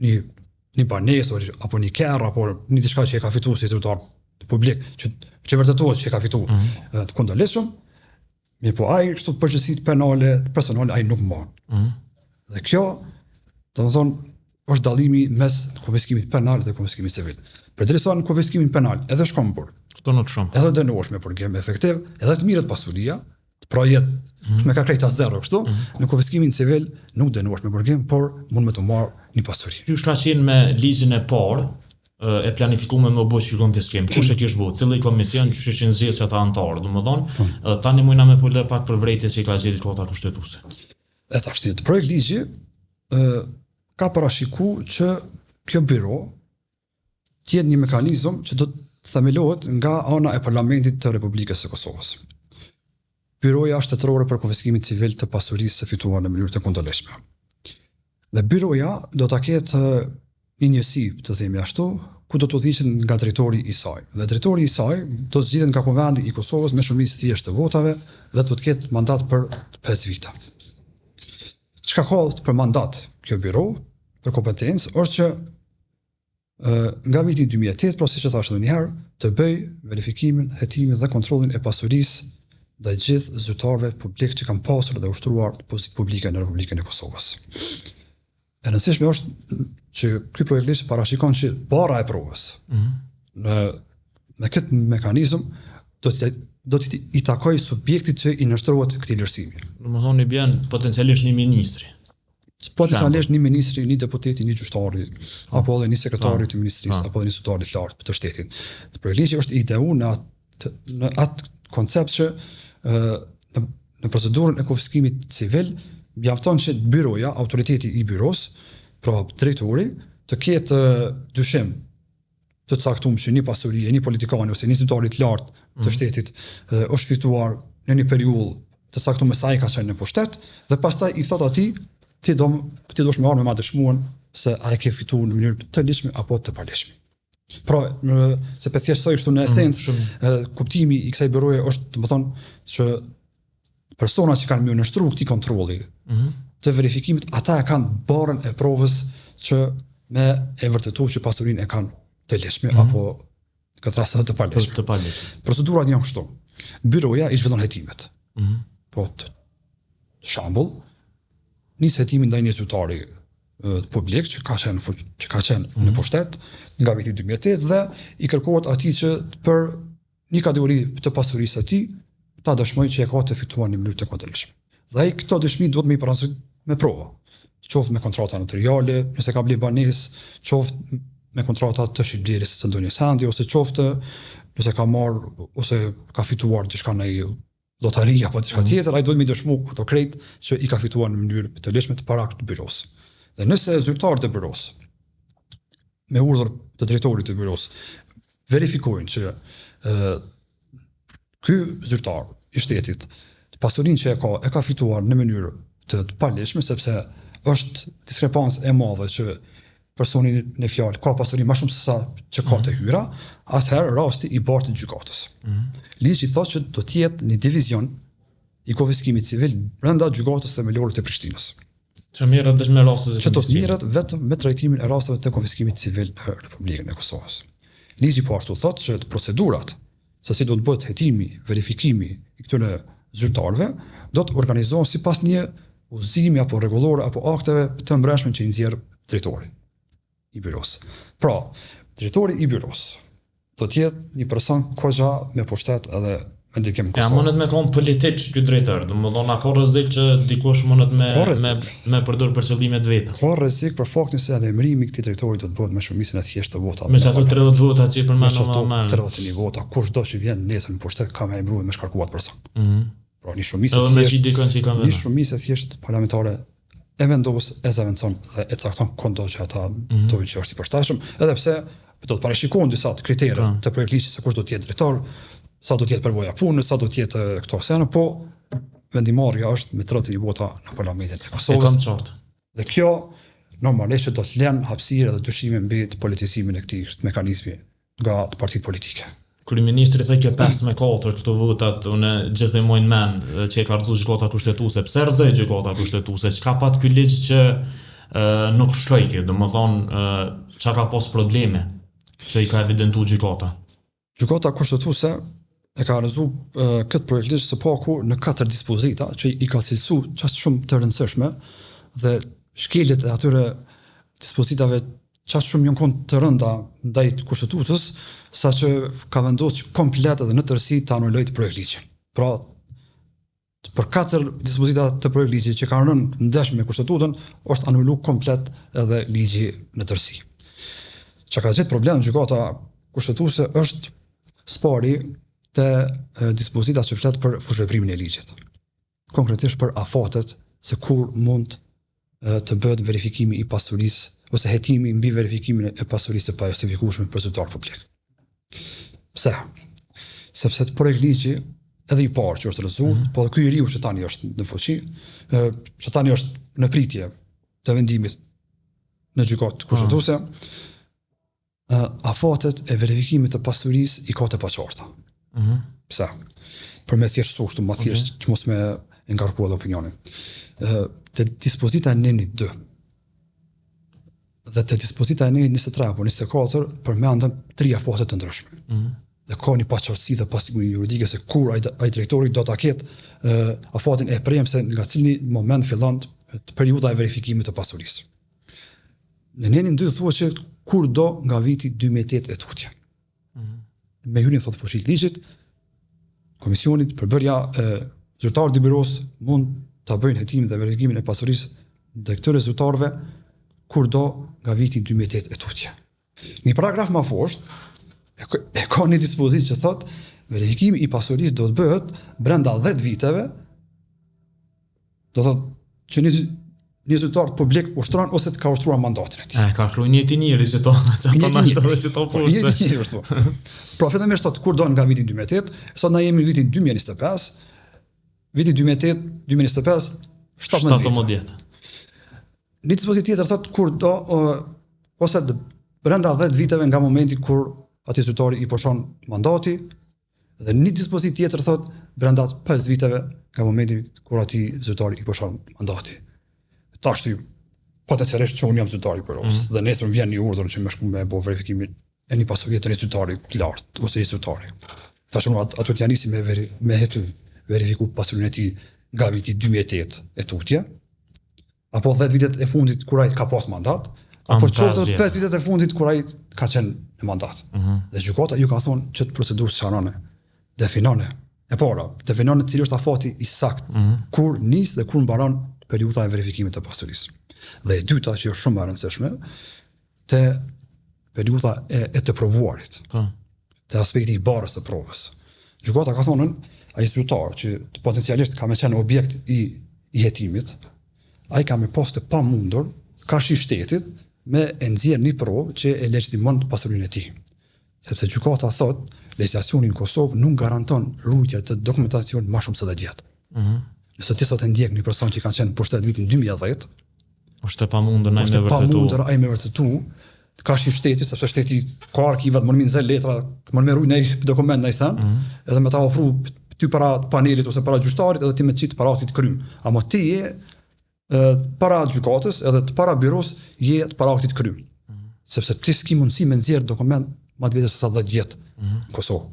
një banesë apo një kerr apo një diçka që e ka fituar si zyrtar publik, që vërtetohet që e ka fituar të kundërlishëm. Mirë po, ai kështu përgjegjësi penale, personale ai nuk mban. Dhe kjo, domethënë, është dallimi mes konfiskimit penal dhe konfiskimit civil. Përderisa në konfiskimin penal edhe shkon në burg. Këto nuk shumë. Edhe dënohesh me burgim efektiv, edhe të mirët pasuria, pra jetë me ka krejta zero kështu, në konfiskimin civil nuk dënohesh me burgim, por mund me të marrë një pasuri. Ju shka qenë me ligjin e parë, e planifikuar me bëj konfiskim. Kush e kish bëu? Cili komision që ishin zgjedhur që ata anëtarë, domethënë, tani mundna me folë pak për vërejtjen që ka zgjedhur Kota Kushtetuese. E tash ti, projekt ligji ka parashikuar që kjo biro të jetë një mekanizëm që do të themelohet nga ana e Parlamentit të Republikës së Kosovës. Byroja shtetërore për konfiskimin civil të pasurisë së fituar në mënyrë të kundërlishme. Dhe byroja do ta ketë një njësi, të themi ashtu, ku do të udhëhiqen nga drejtori i saj. Dhe drejtori i saj do të zgjidhet nga Kuvendi i Kosovës me shumicë të thjeshtë të votave dhe do të ketë mandat për 5 vite. Çka ka për mandat kjo biro, për kompetencë, është që nga viti 2008, pra siç e thash edhe një herë, të bëj verifikimin, hetimin dhe kontrollin e pasurisë ndaj gjithë zyrtarëve publik që kanë pasur dhe ushtruar pozitë publike në Republikën e Kosovës. E rëndësishme është që ky projekt ligj parashikon që bara e provës në këtë mekanizëm do të i takoj subjektit që i nështrohet këtij vlerësimi. Domethënë i bën potencialisht një ministri. Potencialisht një ministri, një deputeti, një gjyqtari, apo edhe një sekretari të ministrisë, apo edhe një zyrtar i lartë të shtetit. Projekti ligji është ideu në atë koncept që në procedurën e konfiskimit civil mjafton që byroja, autoriteti i byros, pra drejtori, të ketë dyshim të caktuar që një pasuri e një politikani ose një zyrtar i lartë të shtetit është fituar në një periudhë të caktuar me sa ai ka qenë në pushtet dhe pastaj i thot atij ti do shme marrë me ma dëshmuan se a e ke fituar në mënyrë të lishme apo të palishme. Pra, se për thjeshtoj kështu në esencë, kuptimi i kësaj byroje është, të më thonë, që persona që kanë më nështru këtij kontrolli të verifikimit, ata e kanë barën e provës që me e vërtetuar që pasurinë e kanë të lishme apo këtë rast të palishme. Procedurat janë kështu. Byroja i zhvillon hetimet. Po, shembull, nis hetimin ndaj një zyrtari publik që ka qenë në pushtet nga viti 2008 dhe i kërkohet atij që për një kategori të pasurisë së tij ta dëshmojë që e ka të fituar në mënyrë të kundërlishme. Dhe ai këto dëshmi duhet me i paraqitet me prova, qoftë me kontrata notariale, nëse ka bler banesë, qoftë me kontrata të shitblerjes së ndonjë sendi ose qoftë nëse ka marrë ose ka fituar diçka në lotaria apo diçka tjetër, ai duhet me dëshmu këto krejt që i ka fituar në mënyrë të lishme të para të byros. Dhe nëse zyrtarët e byros me urdhër të drejtorit të byros verifikojnë që ky zyrtar i shtetit pasurinë që e ka fituar në mënyrë të palishme, sepse është diskrepancë e madhe që personi në fjalë ka pasuri më shumë se sa që ka të hyra, atëherë rasti i bartë gjykatës. Ligji thotë që do të jetë një divizion i konfiskimit civil brenda gjykatës themelore të Prishtinës. Që merret vetëm me rastet e që do të merret vetëm me trajtimin e rasteve të konfiskimit civil në Republikën e Kosovës. Ligji po ashtu thotë që procedurat, se si do të bëhet hetimi, verifikimi i këtyre zyrtarëve, do të organizohen sipas një udhëzimi apo rregullore apo akteve të mbrëmshme që i nxjerr drejtori i byros. Pra, drejtori i byros do të jetë një person kogja me pushtet edhe mendikim në Ja, Kosovë. mundet me konë politik ky drejtër, domethënë ka rrezik që dikush mundet me përdor për qëllime të veta. Ka rrezik për faktin se edhe emërimi i këtij drejtori do të bëhet me shumicën e thjeshtë të votave. Me ato 30 vota që përmendëm normal. 30 vota, kushdo që vjen nesër në pushtet ka me emëruar me shkarkuat person. Pra një shumicë një shumicë e thjeshtë parlamentare e vendos, e zaventon dhe e cakton kondo që ata dojnë që është i përshtatshëm, edhe pse do të parashikohen disa kritere të projektligjit se kush do të jetë drejtor, sa do të jetë përvoja punës, sa do të jetë këto sene, po vendimarrja është me 30 vota në parlamentin e Kosovës. Dhe kjo normalisht do të lënë hapësirë dhe dyshime mbi politizimin e këtij mekanizmi nga partitë politike. Kryeministri thë kjo 5-4 këto votat, unë gjithmonë mend që e ka rrezuar gjykata kushtetuese. Pse rrezoi gjykata kushtetuese? Çka pat ky ligj që nuk shkoi kjo, domethënë çka ka pas probleme që i ka evidentuar gjykata. Gjykata kushtetuese e ka rrezuar këtë projekt ligj së paku në 4 dispozita që i ka cilësuar çast shumë të rëndësishme dhe shkeljet e atyre dispozitave çast shumë janë kon të rënda ndaj kushtetutës, saqë ka vendosur komplet edhe në tërësi të anulojë projekt ligjin. Pra, për 4 dispozita të projekt ligjit që kanë rënë ndeshme me kushtetutën, është anuluar komplet edhe ligji në tërësi. Çka ka gjetë problem gjykata kushtetuese është spari të dispozita që flet për fushëveprimin e ligjit. Konkretisht për afatet se kur mund të bëhet verifikimi i pasurisë ose hetimi mbi verifikimin e pasurisë të pajustifikueshme për zyrtar publik. Pse? Sepse projekt ligji edhe i parë që është rrezuar, po edhe ky i riu që tani është në fuqi, që tani është në pritje të vendimit në gjykatë kushtetuese, afatet e verifikimit të pasurisë i ka të paqarta. Pse? Për me thjesht sushtu, ma thjesht që mos me ngarkua dhe opinionin. Të dispozita e nënit 2 dhe të dispozita e nënit 23 apo 24 përmendën 3 afate të ndryshme. Dhe ka një paqartësi dhe pasiguri juridike se kur ai drejtori do ta ketë afatin e premse nga cili moment fillon periudha e verifikimit të pasurisë. Në nënin 2 thuhet që kur do nga viti 2008 e tutje. Me hyrjen thotë fushit ligjit, Komisionit përbërja zyrtarët e biros mund ta bëjnë hetimin dhe verifikimin e pasurisë dhe këtyre zyrtarëve kur do nga viti 2008 e tutje. Një paragraf më poshtë e ka një dispozitë që thotë verifikimi i pasurisë do të bëhet brenda 10 viteve, do thotë që një zyrtar publik ushtron ose të ka ushtruar mandatin e tij. Ka shkruar një tinjeri që to poshtë. Një tinjeri ashtu. Profetëmisht thotë kur do nga viti 2008, sot na jemi në vitin 2025, viti 2008-2025, 17 vjet. Një dispozitë tjetër thotë kur do ose brenda 10 viteve nga momenti kur atij zyrtari i pushon mandati, dhe një dispozitë tjetër thotë brenda 5 viteve nga momenti kur atij zyrtari i pushon mandati. Tash ti potencialisht që unë jam zyrtari për dhe nesër më vjen një urdhër që më shku me bo verifikimin e një pasurie të një zyrtari të lartë ose një zyrtari. Tash unë ato t'ja nisi me hetu verifiku pasurinë e tij nga viti 2008 e tutje, apo 10 vitet e fundit kur ai ka pas mandat, apo qoftë 5 vitet e fundit kur ai ka qenë në mandat. Dhe gjykata ju ka thonë që të procedurë sqarone, definone. E para, definone cili është afati i saktë, kur nis dhe kur mbaron periudha e verifikimit të pasurisë. Dhe e dyta që është shumë e rëndësishme, te periudha e të provuarit. Te aspekti i barës së provës. Gjykata ka thonë ai zyrtar që potencialisht ka më qenë objekt i hetimit, ai ka më pas të pamundur kashi shtetit me e nxjerr një provë që e legitimon pasurinë e tij. Sepse gjykata thotë legjislacioni në Kosovë nuk garanton rrugje të dokumentacionit më shumë se 10 vjet. Nëse ti sot e ndjek një person që kanë qenë në pushtet vitin 2010, është e pamundur ai me vërtetu, ka shi shteti, sepse shteti ka arkivat, më në letra, më në rujnë një dokument në sen, edhe me ta ofru ty para panelit ose para gjyqtarit, edhe ti me qitë para aktit krym. Amo ti je para gjykatës edhe të para biros je të para aktit krym. Sepse ti s'ki mundësi me nxjerr dokument ma të vjetës se sa 10 vjet në Kosovë.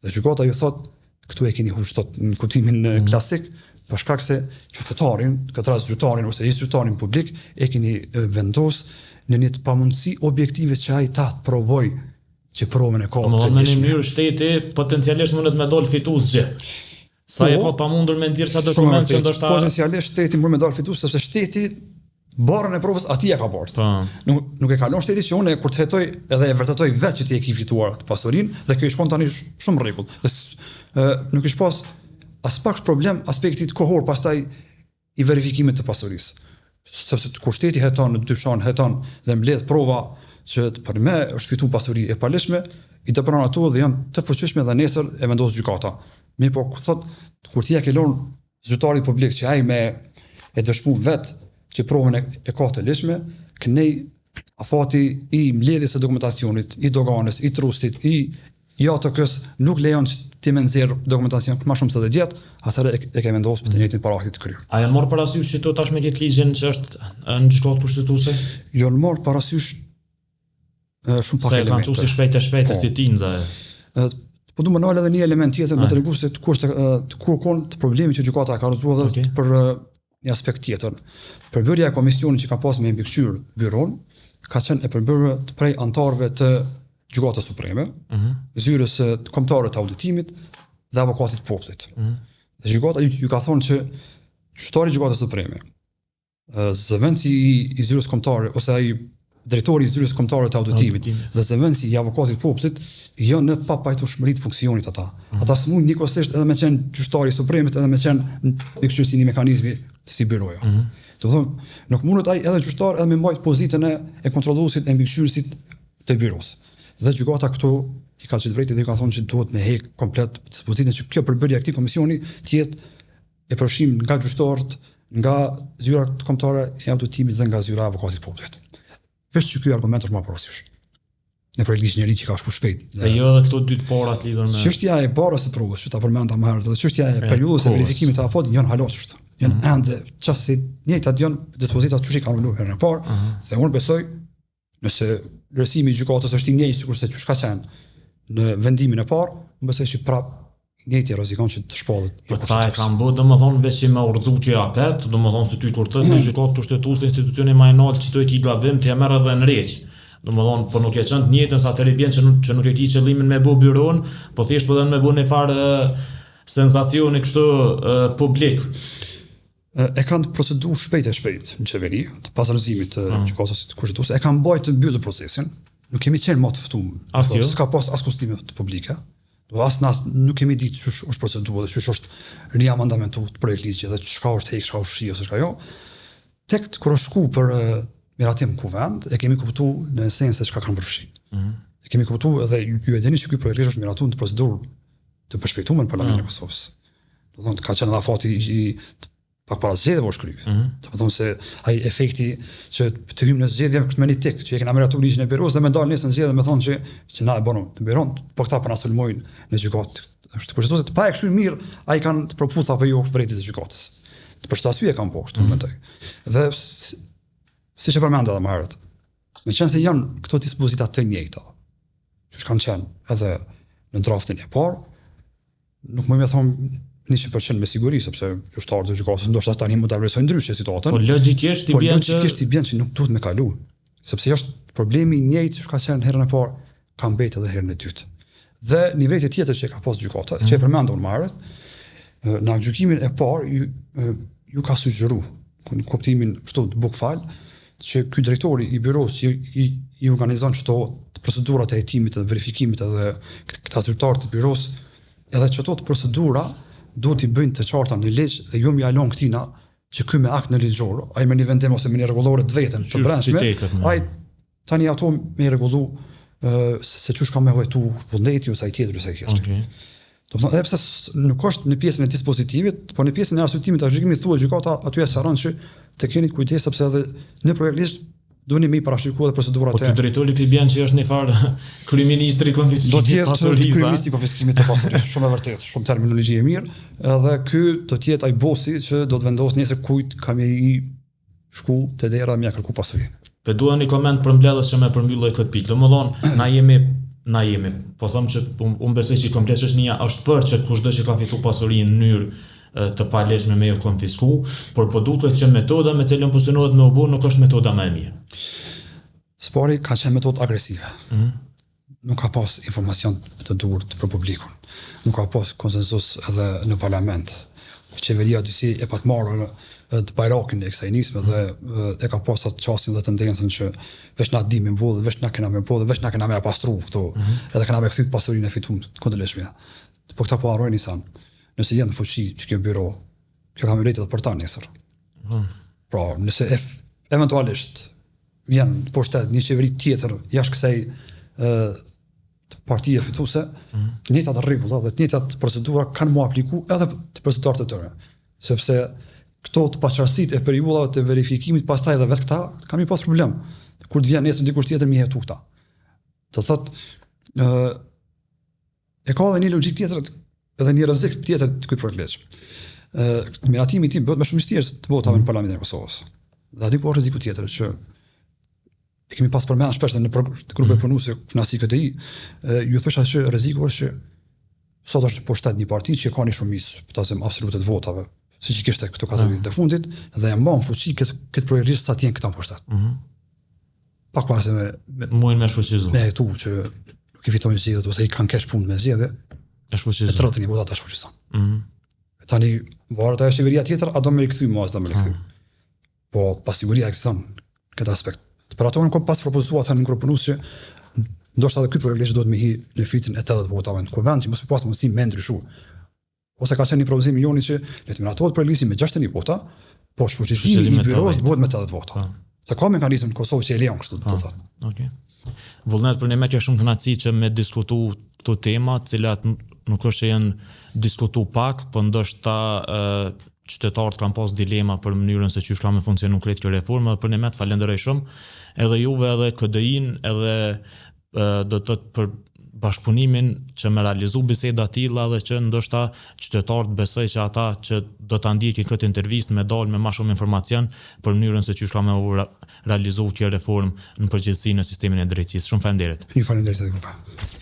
Dhe gjykata ju thot, këtu e keni hushtot në kuptimin klasik, për shkak se qytetarin, këtë rast zyrtarin ose zyrtarin publik, e keni vendos në një pamundësi objektive që ai ta provoj që provën e ka të lishme. Me një mënyrë shteti potencialisht mundet me dalë fitues gjithë. Sa e ka pamundur me nxjerr sa dokument që ndoshta potencialisht shteti mund me dalë fitues sepse shteti barën e provës atij ka bërë. Nuk e kalon shteti që unë kur të hetoj edhe e vërtetoj vetë që ti e ke fituar atë pasurinë dhe kjo i shkon tani shumë rregull. Nuk është pas as pak problem aspektit kohor pastaj i verifikimit të pasurisë. Sepse kur shteti heton në dyshon heton dhe mbledh prova që për me është fitu pasuri e palishme, i të pranon ato dhe janë të fuqishme dhe nesër e vendos gjykata. Mirë po kur ti ja ke lënë zyrtarit publik që ai me e dëshmu vetë që provën e ka të lishme, kënej afati i mbledhjes së dokumentacionit, i doganës, i trustit, i ATK-s nuk lejon që ti me nxjerr dokumentacion më shumë se dhe gjatë, atëherë e ke vendosur për të njëjtin paraktit të kryer. A janë marrë parasysh që to tash me këtë ligjin që është në gjykatë kushtetuese? Janë marrë parasysh shumë pak elemente. Se kanë thënë shpejt si tinza. Po du më nalë edhe një element tjetër me tregu se të kërkon të problemi që gjykata ka rrëzuar dhe për një aspekt tjetër. Përbërja e komisionit që ka pas me mbikëqyr byron ka qenë e përbërë prej antarëve të Gjykatës Supreme, zyrës kombëtare të auditimit dhe avokatit popullit. Dhe gjykata ju ka thonë që gjyqtari i Gjykatës Supreme, zëvendësi i zyrës kombëtare ose ai drejtori i zyrës kombëtare të auditimit dhe zëvendësi i avokatit popullit janë në papajtueshmëri të funksionit ata. Ata s'mund njëkohësisht edhe me qenë gjyqtari i Supremit edhe me qenë mbikëqyrësi një mekanizmi si byroja. Do të thonë, nuk mundet ai edhe gjyqtar edhe me mbajt pozitën e kontrolluesit e mbikëqyrësit të byros. Dhe gjykata këtu i ka qenë drejtë dhe i ka thonë që duhet me hek komplet dispozitën që kjo përbërje e këtij komisioni të jetë e përfshim nga gjyqtarët, nga zyra kombëtare e auditimit dhe nga zyra e avokatit popullit. Veç që ky argument është më parasysh. Në për ligjëri që ka shku shpejt. Dhe jo edhe këto dy të parat lidhur me çështja e barës së provës, që ta përmenda më herët, dhe çështja e periudhës së verifikimit të afatit janë haloçështë. Janë ende çasti njëjta janë dispozitat që kanë vënë herën e parë, dhe unë besoj nëse vlerësimi i gjykatës është i njëjtë sikurse çu ka qenë në vendimin e parë, unë besoj që prap njëjtë rrezikon që të shpallet. Po ta e kanë bërë domethënë veç me urdhëzutje apet, domethënë se ty kur të gjykatë kushtetuese institucioni më i lartë që do të gabim të merr edhe në rreq. Domethënë po nuk e çon të njëjtën sa atëri bën që nuk e ki qëllimin me bë byron, po thjesht po dhan me bën një farë sensacioni kështu publik. E kanë procedurë shpejt në qeveri, të pasardhëzimit të gjykatës kushtetuese, e kanë mbajtur të mbyllur procesin. Nuk kemi qenë më të ftuar. S'ka pas as kustime të publika. Nuk kemi ditë ç'është është procedura dhe ç'është riamandamentu të projekt ligji dhe ç'ka është hek, ç'ka është shi ose ç'ka jo. Tek kur është shku për miratim kuvend, e kemi kuptuar në esencë se ç'ka kanë përfshi. E kemi kuptuar edhe ju e dini që ky projekt ligj është miratuar në procedurë të përshpejtuar në Parlamentin e Kosovës. Do thonë ka qenë afati i pak para zgjedhjeve është kryer. Do të thonë se ai efekti që të hyjmë në zgjedhje me një tek që e kena miratuar ligjin e Beros dhe me dal nesër në zgjedhje me thonë që na e bënon të Beron, po këta po na sulmojnë në gjykatë. Është kushtetuese pa e kthyer mirë, ai kanë propozë apo jo vërtetë të gjykatës. Për çfarë arsye kanë poshtë, mendoj. Dhe siç e përmenda edhe më herët, meqense janë këto dispozita të njëjta, që kanë qenë edhe në draftin e parë, nuk më thonë 100% me siguri, sepse gjyqtarët e gjykatës ndoshta tani mund ta vlerësojnë ndryshe situatën. Po logjikisht i bën që nuk duhet me kalu, sepse është problemi i njëjtë që ka qenë herën e parë, ka mbetë edhe herën e dytë. Dhe niveli tjetër që ka pas gjykata, që e përmendëm më herët, në gjykimin e parë ju ka sugjeruar, në kuptimin kështu të bukfal, që ky drejtori i byros që i organizon çdo procedurat e hetimit dhe verifikimit edhe këta zyrtarë të byros, edhe çdo procedura duhet i bëjnë të qarta në ligj dhe jo më jalon këtina që ky me akt në ligjor, ai me një vendim ose me një rregullore të vetën të brendshme, ai tani ato me rregullu se çush ka me vojtu vullneti ose ai tjetër ose ai tjetër. Do të thonë edhe pse nuk është në pjesën e dispozitivit, po në pjesën e arsyetimit të gjykimit thuhet gjykata aty e sqaron që të keni kujdes sepse edhe në projekt ligj duheni me i parashikuar dhe procedurat e. Po drejtori i bën që është një farë kryeministri i konfiskimit të pasurisë. Do të jetë kryeministri i konfiskimit të pasurisë, shumë e vërtetë, shumë terminologji e mirë, edhe ky do të jetë ai bosi që do të vendosë nesër kujt ka me i shku te dera me kërku pasurinë. Po dua një koment për mbledhës që më përmbyllë këtë pikë. Domethënë na jemi, po them që unë besoj që kompleksisht është për që kushdo që ka fituar pasurinë në mënyrë të paleshme me jo konfisku, por po duket që metoda me cilën funksionohet me u bë nuk është metoda më e mirë. Spori ka qenë metodë agresive. nuk ka pas informacion të duhur për publikun. Nuk ka pas konsensus edhe në parlament. Qeveria disi e pat marrë të Bajrakin e kësaj nisme dhe e ka pas atë çastin dhe tendencën që veç na di me mbull, veç na kena me mbull, veç na kena me pastru këto. Edhe kena me kthyt pasurinë e fituar kundërleshme. Po këta po harrojnë Nisan. Nëse janë në fuqi që kjo byro, kjo ka mbërejtë për ta nesër. Pra, nëse eventualisht vjen poshtet një qeveri tjetër jashtë kësaj partie fituese, të njëjtat rregulla dhe të njëjtat procedura kanë mu apliku edhe të procedurët e tyre. Sepse këto të paqartësitë e periudhave të verifikimit pastaj edhe vetë këta kanë pas problem. Kur të vjen nesër dikush tjetër mi hetu këta. Do thotë e ka edhe një logjik tjetër edhe një rrezik tjetër të këtij projekti. Meratimi i tij bëhet më shumë i thjeshtë të votave në Parlamentin e Kosovës. Dhe aty ka rreziku tjetër që e kemi pas përmendur shpesh në grupe punuese finansi KTI, ju thosha që rreziku është që sot është poshtet një parti që ka një shumicë, po ta them absolute të votave, siç i kishte këto 4 vite të fundit dhe e mban fuqi këtë projektist sa të jenë këta poshtet. Pak para se muin me shfuqizuar. Me këtu që nuk i fitojnë zgjedhjet ose i kanë kesh punë me zgjedhje. E shfuqizuar. E trotën i votat tash shfuqizon. Tani varet ajo qeveria tjetër, a do me i kthy mos do me i kthy. Po pasiguria ekziston këtë aspekt. Për ato nuk pas propozuar thënë në grupin që ndoshta edhe ky projekt duhet me hi në fitin e 80 votave në kuvend, që mos pas mundësi me ndryshu. Ose ka qenë një propozim i Jonit që le të miratohet projekti me 61 vota, po shfuqizimi i byros bëhet me 80 vota. Se ka mekanizëm në Kosovë që e lejon kështu, do thotë. Okej. Vullnet për ne me kjo shumë kënaqësi që me diskutu këto tema, të cilat nuk është që janë diskutu pak, po ndoshta qytetarët kanë pas dilema për mënyrën se çish ka me funksionu krejt kjo reformë, dhe për ne me të falenderoj shumë, edhe juve edhe KDI-n, edhe do të thotë për bashkëpunimin që me realizu biseda tilla dhe që ndoshta qytetarët besoj që ata që do ta ndjekin këtë intervistë me dalë me më shumë informacion për mënyrën se çish ka me realizu kjo reformë në përgjithësi në sistemin e drejtësisë. Shumë faleminderit. Ju falenderoj.